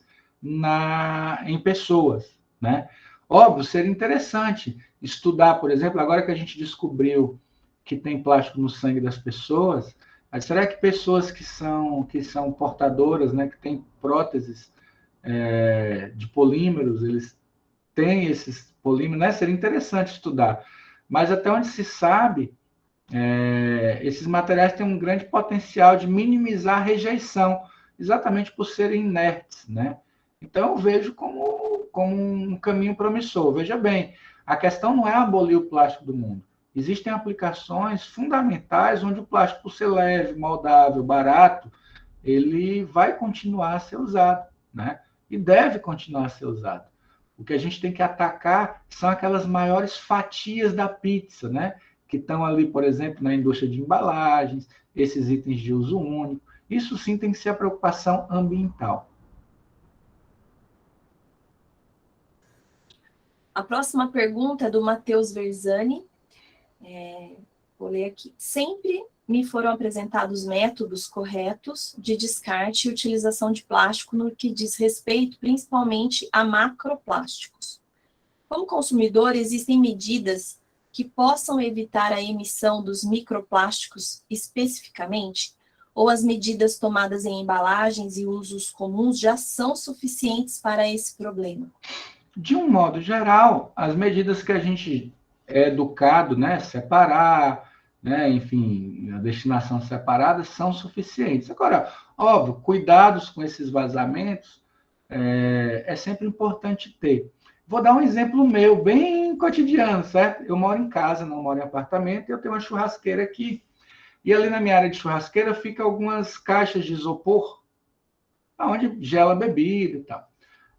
em pessoas, né? Óbvio, seria interessante estudar, por exemplo, agora que a gente descobriu que tem plástico no sangue das pessoas, mas será que pessoas que são portadoras, né, que têm próteses de polímeros, eles têm esses polímeros, né? Seria interessante estudar. Mas até onde se sabe, esses materiais têm um grande potencial de minimizar a rejeição, exatamente por serem inertes, né? Então, eu vejo como um caminho promissor. Veja bem, a questão não é abolir o plástico do mundo. Existem aplicações fundamentais onde o plástico, por ser leve, moldável, barato, ele vai continuar a ser usado, né? E deve continuar a ser usado. O que a gente tem que atacar são aquelas maiores fatias da pizza, né? Que estão ali, por exemplo, na indústria de embalagens, esses itens de uso único. Isso sim tem que ser a preocupação ambiental. A próxima pergunta é do Matheus Verzani. Vou ler aqui. Sempre me foram apresentados métodos corretos de descarte e utilização de plástico no que diz respeito principalmente a macroplásticos. Como consumidor, existem medidas que possam evitar a emissão dos microplásticos especificamente? Ou as medidas tomadas em embalagens e usos comuns já são suficientes para esse problema? De um modo geral, as medidas que a gente é educado, né, separar, né, enfim, a destinação separada, são suficientes. Agora, óbvio, cuidados com esses vazamentos é sempre importante ter. Vou dar um exemplo meu, bem cotidiano, certo? Eu moro em casa, não moro em apartamento, e eu tenho uma churrasqueira aqui. E ali na minha área de churrasqueira fica algumas caixas de isopor, onde gela bebida e tal.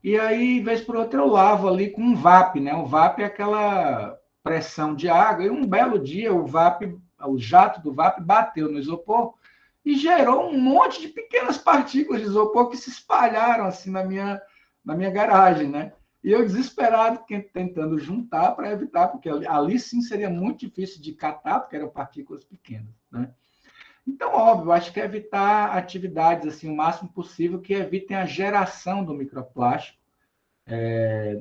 E aí, vez por outra, eu lavo ali com um VAP, né? O VAP é aquela pressão de água, e um belo dia o jato do VAP bateu no isopor e gerou um monte de pequenas partículas de isopor que se espalharam assim na minha garagem, né? E eu desesperado tentando juntar para evitar, porque ali sim seria muito difícil de catar, porque eram partículas pequenas, né? Então, óbvio, acho que evitar atividades assim o máximo possível que evitem a geração do microplástico,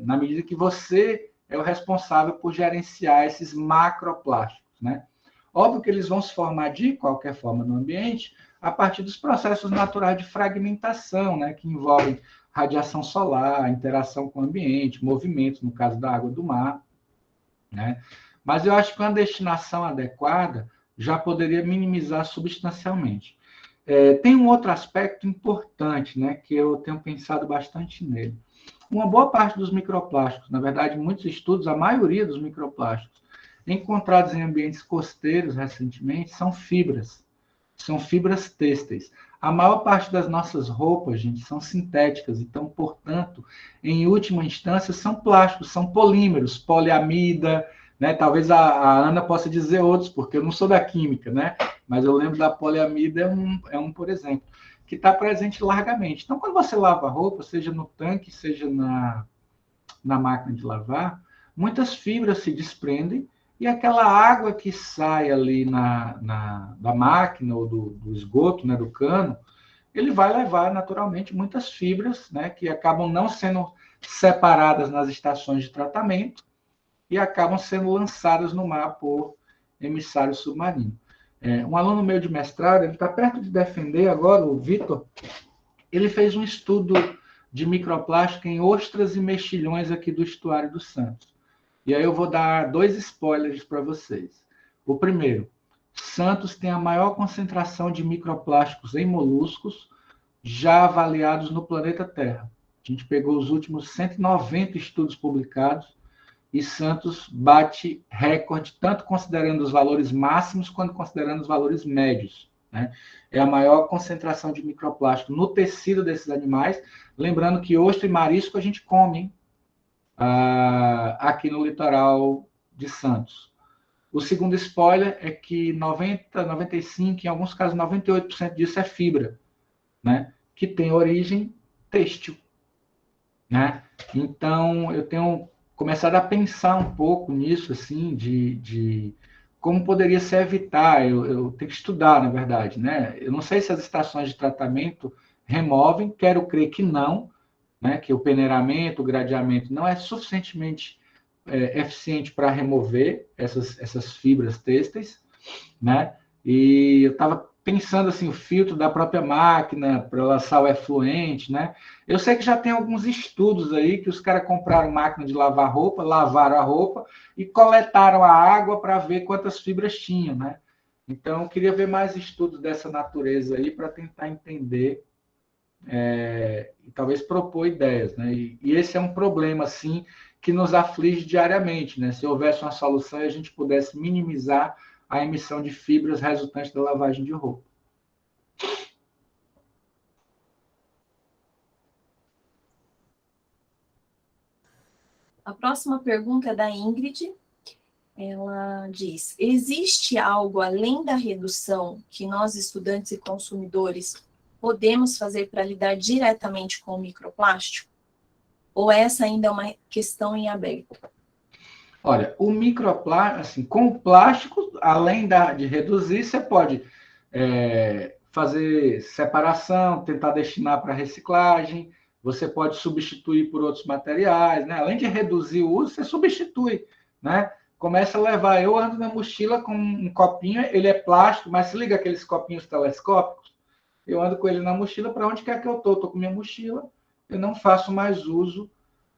na medida que você é o responsável por gerenciar esses macroplásticos, né? Óbvio que eles vão se formar de qualquer forma no ambiente a partir dos processos naturais de fragmentação, né, que envolvem radiação solar, interação com o ambiente, movimentos, no caso da água do mar, né? Mas eu acho que uma destinação adequada já poderia minimizar substancialmente. Tem um outro aspecto importante, né, que eu tenho pensado bastante nele. Uma boa parte dos microplásticos, na verdade, em muitos estudos, a maioria dos microplásticos encontrados em ambientes costeiros recentemente são fibras têxteis. A maior parte das nossas roupas, gente, são sintéticas, então, portanto, em última instância, são plásticos, são polímeros, poliamida, né? Talvez a Ana possa dizer outros, porque eu não sou da química, né? Mas eu lembro da poliamida, por exemplo, que está presente largamente. Então, quando você lava a roupa, seja no tanque, seja na máquina de lavar, muitas fibras se desprendem e aquela água que sai ali da máquina ou do esgoto, né, do cano, ele vai levar naturalmente muitas fibras, né, que acabam não sendo separadas nas estações de tratamento e acabam sendo lançadas no mar por emissário submarino. Um aluno meu de mestrado, ele está perto de defender agora, o Vitor, ele fez um estudo de microplástico em ostras e mexilhões aqui do estuário do Santos. E aí eu vou dar 2 spoilers para vocês. O primeiro, Santos tem a maior concentração de microplásticos em moluscos já avaliados no planeta Terra. A gente pegou os últimos 190 estudos publicados e Santos bate recorde, tanto considerando os valores máximos quanto considerando os valores médios, né? É a maior concentração de microplástico no tecido desses animais. Lembrando que ostra e marisco a gente come, hein? Aqui no litoral de Santos. O segundo spoiler é que 90, 95, em alguns casos 98% disso é fibra, né? Que tem origem têxtil, né? Então, eu tenho começado a pensar um pouco nisso, assim, de como poderia se evitar. Eu tenho que estudar, na verdade, né? Eu não sei se as estações de tratamento removem, quero crer que não, né? Que o peneiramento, o gradeamento não é suficientemente eficiente para remover essas fibras têxteis, né? E eu estava pensando assim, o filtro da própria máquina para lançar o efluente, né? Eu sei que já tem alguns estudos aí que os caras compraram máquina de lavar roupa, lavaram a roupa e coletaram a água para ver quantas fibras tinham, né? Então, eu queria ver mais estudos dessa natureza aí para tentar entender e talvez propor ideias, né? E esse é um problema, assim, que nos aflige diariamente, né? Se houvesse uma solução e a gente pudesse minimizar a emissão de fibras resultantes da lavagem de roupa. A próxima pergunta é da Ingrid. Ela diz: existe algo além da redução que nós, estudantes e consumidores, podemos fazer para lidar diretamente com o microplástico? Ou essa ainda é uma questão em aberto? Olha, o microplástico, assim, com o plástico, além de reduzir, você pode fazer separação, tentar destinar para reciclagem, você pode substituir por outros materiais, né? Além de reduzir o uso, você substitui, né? Começa a levar. Eu ando na mochila com um copinho, ele é plástico, mas se liga aqueles copinhos telescópicos, eu ando com ele na mochila para onde quer que eu estou. Estou com minha mochila, eu não faço mais uso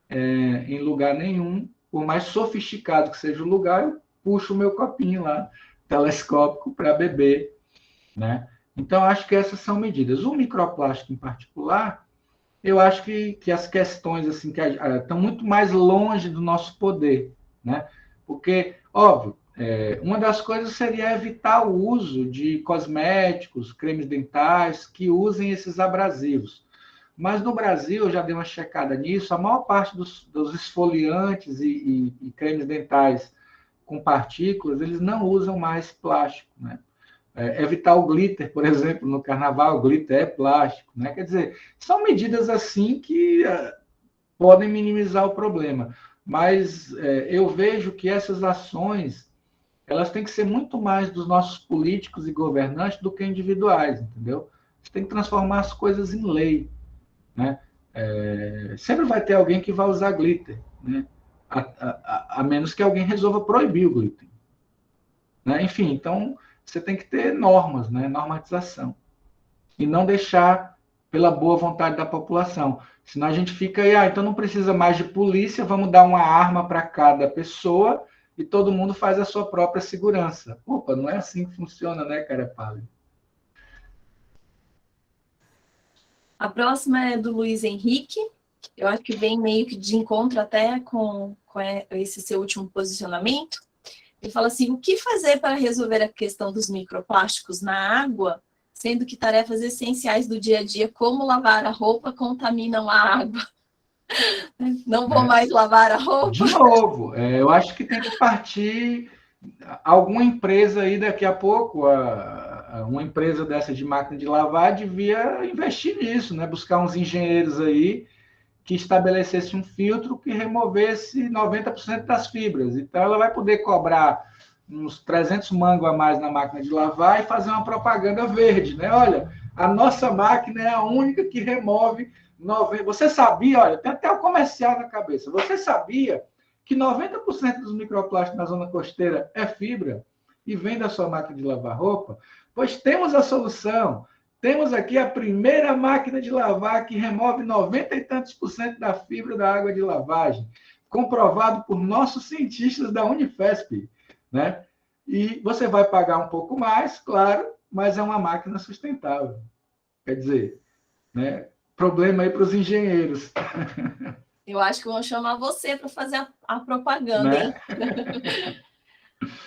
em lugar nenhum, por mais sofisticado que seja o lugar, eu puxo o meu copinho lá, telescópico, para beber, né? Então, acho que essas são medidas. O microplástico, em particular, eu acho que as questões assim que estão muito mais longe do nosso poder, né? Porque, óbvio, uma das coisas seria evitar o uso de cosméticos, cremes dentais que usem esses abrasivos. Mas no Brasil, eu já dei uma checada nisso, a maior parte dos esfoliantes e cremes dentais com partículas, eles não usam mais plástico, né? Evitar o glitter, por exemplo, no carnaval, o glitter é plástico, né? Quer dizer, são medidas assim que podem minimizar o problema, mas eu vejo que essas ações elas têm que ser muito mais dos nossos políticos e governantes do que individuais, entendeu? Você tem que transformar as coisas em lei, né? Sempre vai ter alguém que vai usar glitter, né? A menos que alguém resolva proibir o glitter, né? Enfim, então você tem que ter normas, né? Normatização e não deixar pela boa vontade da população. Senão a gente fica aí, então não precisa mais de polícia, vamos dar uma arma para cada pessoa e todo mundo faz a sua própria segurança. Opa, não é assim que funciona, né, cara pálido? A próxima é do Luiz Henrique. Eu acho que vem meio que de encontro até com esse seu último posicionamento. Ele fala assim: o que fazer para resolver a questão dos microplásticos na água, sendo que tarefas essenciais do dia a dia, como lavar a roupa, contaminam a água? Não vou mais lavar a roupa? De novo, eu acho que tem que partir alguma empresa aí daqui a pouco, uma empresa dessa de máquina de lavar devia investir nisso, né? Buscar uns engenheiros aí que estabelecesse um filtro que removesse 90% das fibras. Então, ela vai poder cobrar uns 300 mangos a mais na máquina de lavar e fazer uma propaganda verde, né? Olha, a nossa máquina é a única que remove 90%. Você sabia, olha, tem até o comercial na cabeça. Você sabia que 90% dos microplásticos na zona costeira é fibra e vem da sua máquina de lavar roupa? Pois temos a solução. Temos aqui a primeira máquina de lavar que remove 90 e tantos por cento da fibra da água de lavagem, comprovado por nossos cientistas da Unifesp, né? E você vai pagar um pouco mais, claro, mas é uma máquina sustentável. Quer dizer, né? Problema aí para os engenheiros. Eu acho que vão chamar você para fazer a propaganda, Né? hein?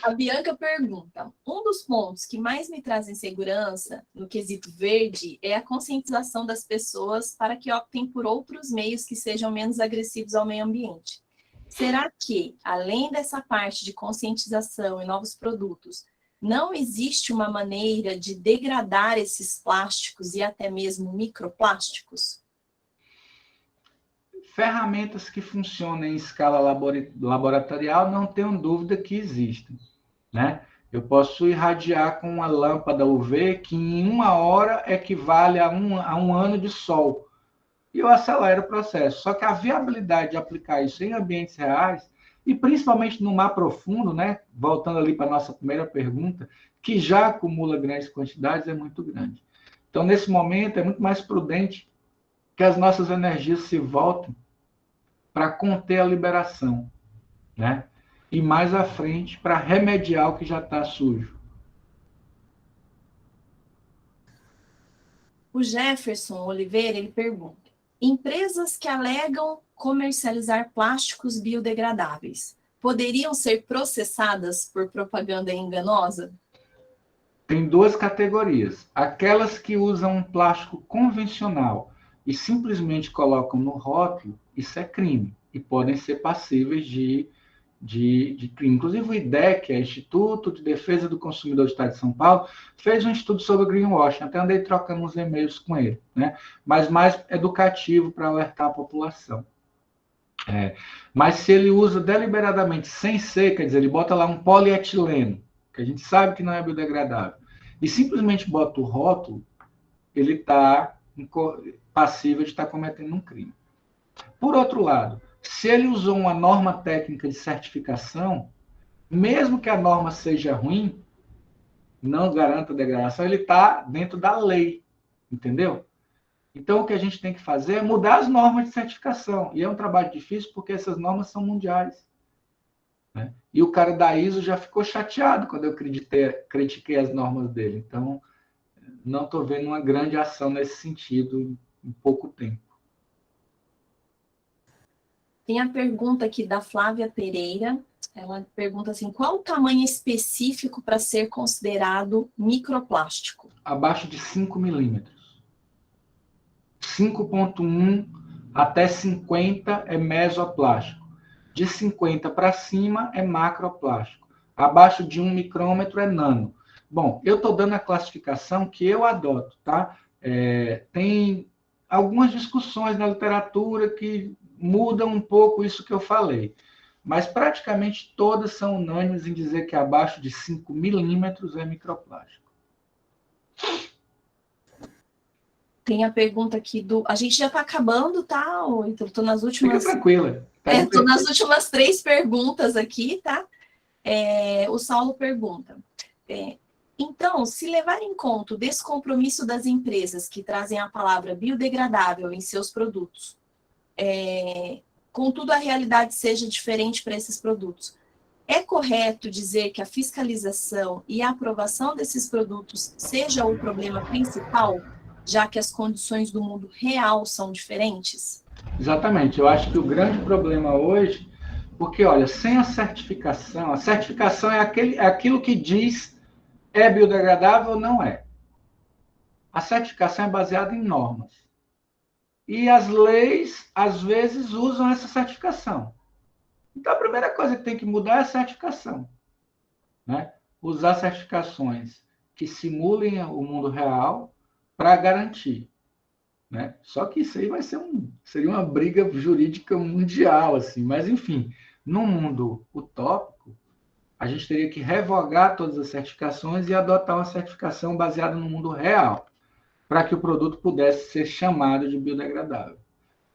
A Bianca pergunta: um dos pontos que mais me trazem segurança no quesito verde é a conscientização das pessoas para que optem por outros meios que sejam menos agressivos ao meio ambiente. Será que, além dessa parte de conscientização e novos produtos, não existe uma maneira de degradar esses plásticos e até mesmo microplásticos? Ferramentas que funcionam em escala laboratorial, não tenho dúvida que existem, né? Eu posso irradiar com uma lâmpada UV que em 1 hora equivale a um ano de sol. E eu acelero o processo. Só que a viabilidade de aplicar isso em ambientes reais, e principalmente no mar profundo, né? Voltando ali para a nossa primeira pergunta, que já acumula grandes quantidades, é muito grande. Então, nesse momento, é muito mais prudente que as nossas energias se voltem para conter a liberação, né? E mais à frente, para remediar o que já está sujo. O Jefferson Oliveira, ele pergunta: empresas que alegam comercializar plásticos biodegradáveis poderiam ser processadas por propaganda enganosa? Tem duas categorias. Aquelas que usam um plástico convencional e simplesmente colocam no rótulo, isso é crime. E podem ser passíveis de crime. Inclusive o IDEC, que é Instituto de Defesa do Consumidor do Estado de São Paulo, fez um estudo sobre greenwashing. Até andei trocando uns e-mails com ele, né? Mas mais educativo para alertar a população. Mas se ele usa deliberadamente sem ser, quer dizer, ele bota lá um polietileno, que a gente sabe que não é biodegradável, e simplesmente bota o rótulo, ele está passível de estar cometendo um crime. Por outro lado, se ele usou uma norma técnica de certificação, mesmo que a norma seja ruim, não garanta degradação, ele está dentro da lei, entendeu? Então, o que a gente tem que fazer é mudar as normas de certificação. E é um trabalho difícil porque essas normas são mundiais, né? E o cara da ISO já ficou chateado quando eu critiquei as normas dele. Então, não estou vendo uma grande ação nesse sentido em pouco tempo. Tem a pergunta aqui da Flávia Pereira. Ela pergunta assim: qual o tamanho específico para ser considerado microplástico? Abaixo de 5 milímetros. 5,1 até 50 é mesoplástico. De 50 para cima é macroplástico. Abaixo de 1 micrômetro é nano. Bom, eu estou dando a classificação que eu adoto, tá? Tem algumas discussões na literatura que mudam um pouco isso que eu falei, mas praticamente todas são unânimes em dizer que abaixo de 5 milímetros é microplástico. Tem a pergunta aqui do... A gente já está acabando, tá? Então, estou nas últimas... Fica tranquila. Estou nas últimas 3 perguntas aqui, tá? O Saulo pergunta: então, se levar em conta o descompromisso das empresas que trazem a palavra biodegradável em seus produtos, contudo a realidade seja diferente para esses produtos, é correto dizer que a fiscalização e a aprovação desses produtos seja o problema principal, já que as condições do mundo real são diferentes? Exatamente. Eu acho que o grande problema hoje, porque, olha, sem a certificação é aquilo que diz é biodegradável ou não é. A certificação é baseada em normas. E as leis, às vezes, usam essa certificação. Então, a primeira coisa que tem que mudar é a certificação, né? Usar certificações que simulem o mundo real para garantir, né? Só que isso aí seria uma briga jurídica mundial, assim. Mas, enfim, no mundo utópico, a gente teria que revogar todas as certificações e adotar uma certificação baseada no mundo real, para que o produto pudesse ser chamado de biodegradável.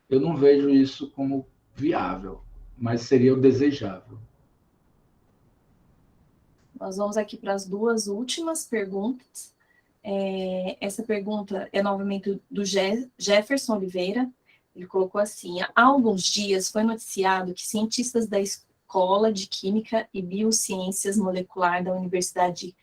Eu não vejo isso como viável, mas seria o desejável. Nós vamos aqui para as 2 últimas perguntas. Essa pergunta é novamente do Jefferson Oliveira. Ele colocou assim: há alguns dias foi noticiado que cientistas da Escola de Química e Biociências Molecular da Universidade de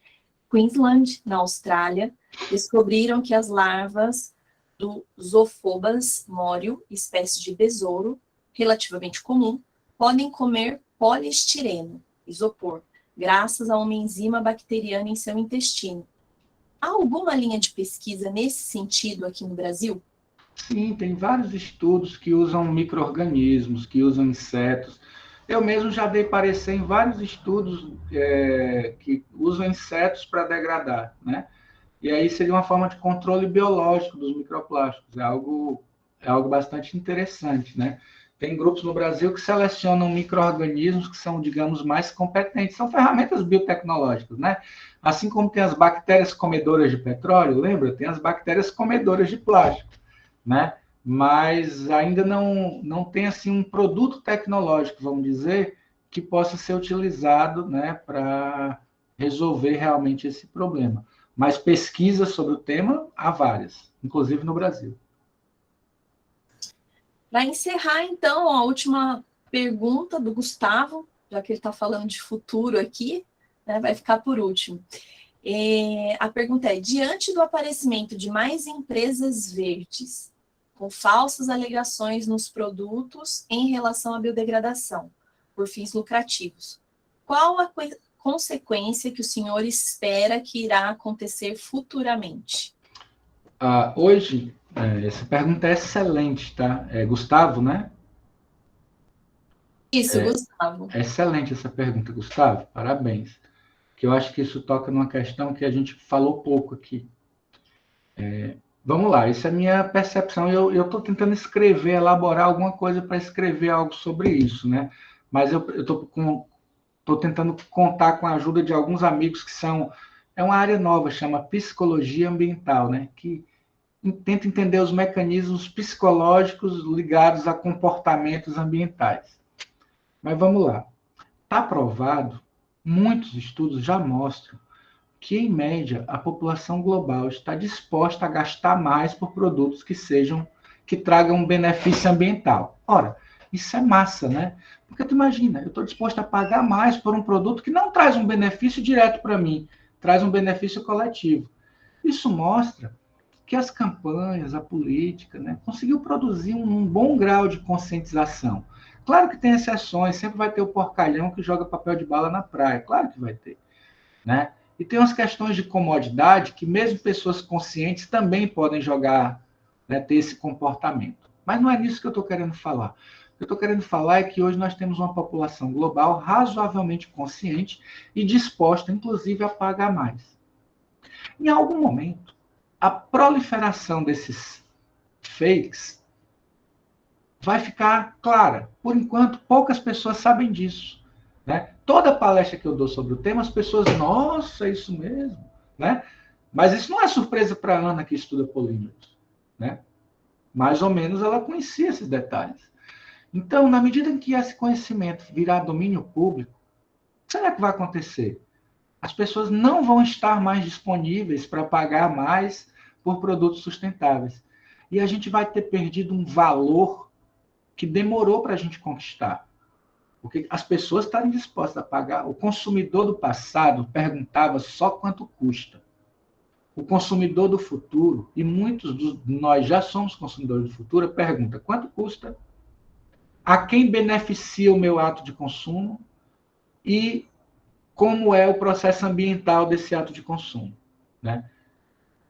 Queensland, na Austrália, descobriram que as larvas do Zophobas morio, espécie de besouro, relativamente comum, podem comer poliestireno, isopor, graças a uma enzima bacteriana em seu intestino. Há alguma linha de pesquisa nesse sentido aqui no Brasil? Sim, tem vários estudos que usam micro-organismos, que usam insetos. Eu mesmo já dei parecer em vários estudos que usam insetos para degradar, né? E aí seria uma forma de controle biológico dos microplásticos. É algo bastante interessante, né? Tem grupos no Brasil que selecionam micro-organismos que são, digamos, mais competentes. São ferramentas biotecnológicas, né? Assim como tem as bactérias comedoras de petróleo, lembra? Tem as bactérias comedoras de plástico, né? Mas ainda não tem assim um produto tecnológico, vamos dizer, que possa ser utilizado, né, para resolver realmente esse problema. Mas pesquisas sobre o tema há várias, inclusive no Brasil. Para encerrar, então, a última pergunta do Gustavo, já que ele está falando de futuro aqui, né, vai ficar por último. A pergunta é: diante do aparecimento de mais empresas verdes, com falsas alegações nos produtos em relação à biodegradação, por fins lucrativos, qual a consequência que o senhor espera que irá acontecer futuramente? Hoje, essa pergunta é excelente, tá? É Gustavo, né? Isso, Gustavo. É excelente essa pergunta, Gustavo. Parabéns. Que eu acho que isso toca numa questão que a gente falou pouco aqui. Vamos lá, isso é a minha percepção. Eu estou tentando escrever, elaborar alguma coisa para escrever algo sobre isso, né? Mas eu estou tentando contar com a ajuda de alguns amigos que são. É uma área nova, chama psicologia ambiental, né? Que tenta entender os mecanismos psicológicos ligados a comportamentos ambientais. Mas vamos lá. Está provado, muitos estudos já mostram que, em média, a população global está disposta a gastar mais por produtos que tragam um benefício ambiental. Ora, isso é massa, né? Porque tu imagina, eu estou disposto a pagar mais por um produto que não traz um benefício direto para mim, traz um benefício coletivo. Isso mostra que as campanhas, a política, né, conseguiu produzir um bom grau de conscientização. Claro que tem exceções, sempre vai ter o porcalhão que joga papel de bala na praia, claro que vai ter, né? E tem umas questões de comodidade que mesmo pessoas conscientes também podem jogar, né, ter esse comportamento. Mas não é nisso que eu estou querendo falar. O que eu estou querendo falar é que hoje nós temos uma população global razoavelmente consciente e disposta, inclusive, a pagar mais. Em algum momento, a proliferação desses fakes vai ficar clara. Por enquanto, poucas pessoas sabem disso, né? Toda palestra que eu dou sobre o tema, as pessoas, nossa, é isso mesmo, né? Mas isso não é surpresa para a Ana que estuda polímeros, né? Mais ou menos ela conhecia esses detalhes. Então, na medida em que esse conhecimento virar domínio público, o que será que vai acontecer? As pessoas não vão estar mais disponíveis para pagar mais por produtos sustentáveis. E a gente vai ter perdido um valor que demorou para a gente conquistar. Porque as pessoas estarem dispostas a pagar. O consumidor do passado perguntava só quanto custa. O consumidor do futuro, e muitos de nós já somos consumidores do futuro, pergunta quanto custa, a quem beneficia o meu ato de consumo e como é o processo ambiental desse ato de consumo, né?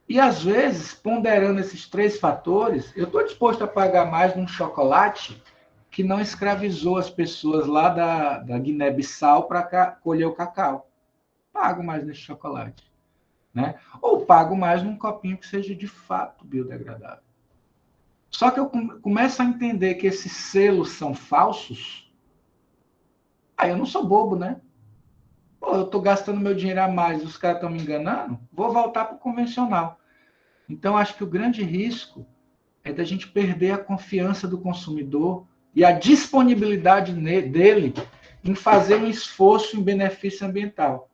E às vezes, ponderando esses três fatores, eu estou disposto a pagar mais num chocolate que não escravizou as pessoas lá da Guiné-Bissau para colher o cacau. Pago mais nesse chocolate, né? Ou pago mais num copinho que seja de fato biodegradável. Só que eu começo a entender que esses selos são falsos, aí eu não sou bobo, né? Pô, eu estou gastando meu dinheiro a mais e os caras estão me enganando, vou voltar para o convencional. Então, acho que o grande risco é da gente perder a confiança do consumidor e a disponibilidade dele em fazer um esforço em benefício ambiental,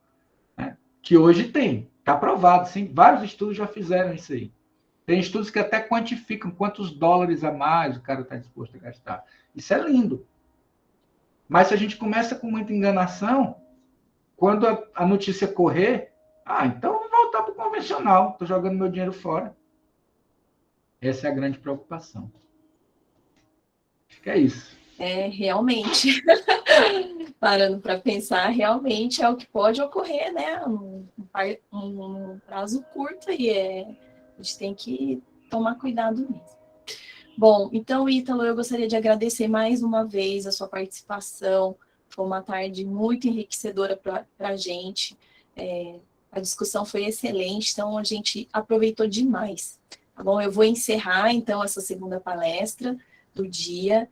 né? Que hoje tem, está provado, sim, vários estudos já fizeram isso aí. Tem estudos que até quantificam quantos dólares a mais o cara está disposto a gastar. Isso é lindo. Mas se a gente começa com muita enganação, quando a notícia correr, então vou voltar para o convencional, estou jogando meu dinheiro fora. Essa é a grande preocupação. Acho que é isso. Realmente, parando para pensar, realmente é o que pode ocorrer, né? Um prazo curto e a gente tem que tomar cuidado mesmo. Bom, então, Ítalo, eu gostaria de agradecer mais uma vez a sua participação, Foi uma tarde muito enriquecedora para a gente. A discussão foi excelente, então a gente aproveitou demais. Tá bom? Eu vou encerrar, então, essa segunda palestra do dia.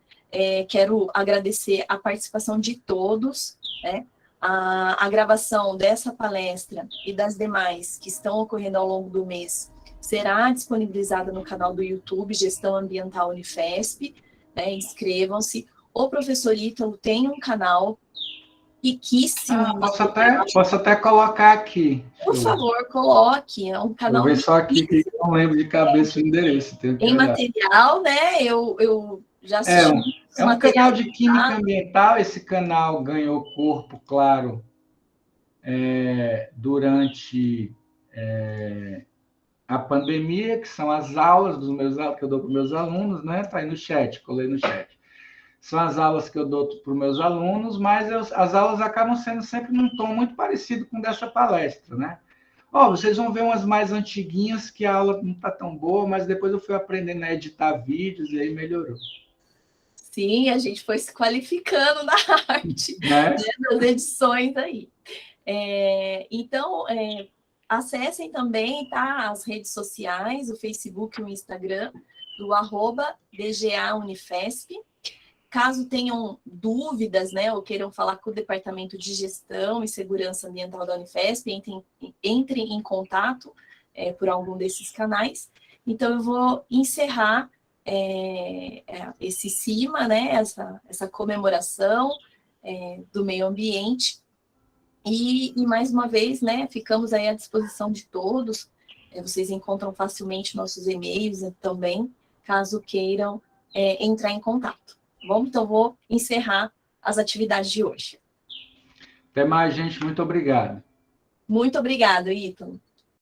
Quero agradecer a participação de todos, né? A gravação dessa palestra e das demais que estão ocorrendo ao longo do mês será disponibilizada no canal do YouTube Gestão Ambiental Unifesp, né? Inscrevam-se. O professor Ítalo tem um canal riquíssimo. Posso até colocar aqui. Por favor, coloque. É um canal. Vou ver só aqui que eu não lembro de cabeça o endereço. Em material, né? Eu já assisti. É um canal de química ambiental. Esse canal ganhou corpo, claro, durante a pandemia, que são as aulas que eu dou para os meus alunos, né? Está aí no chat, colei no chat. São as aulas que eu dou para os meus alunos, mas as aulas acabam sendo sempre num tom muito parecido com dessa palestra, né? Vocês vão ver umas mais antiguinhas que a aula não está tão boa, mas depois eu fui aprendendo a editar vídeos e aí melhorou. Sim, a gente foi se qualificando na arte, né, das edições aí. Então, acessem também, tá, as redes sociais, o Facebook e o Instagram, do @DGA-Unifesp. Caso tenham dúvidas, né, ou queiram falar com o Departamento de Gestão e Segurança Ambiental da Unifesp, entrem em contato por algum desses canais. Então, eu vou encerrar esse CIMA, né, essa comemoração do meio ambiente. E mais uma vez, né, ficamos aí à disposição de todos. Vocês encontram facilmente nossos e-mails também, caso queiram entrar em contato. Bom, então vou encerrar as atividades de hoje. Até mais, gente. Muito obrigado. Muito obrigada, Ítalo.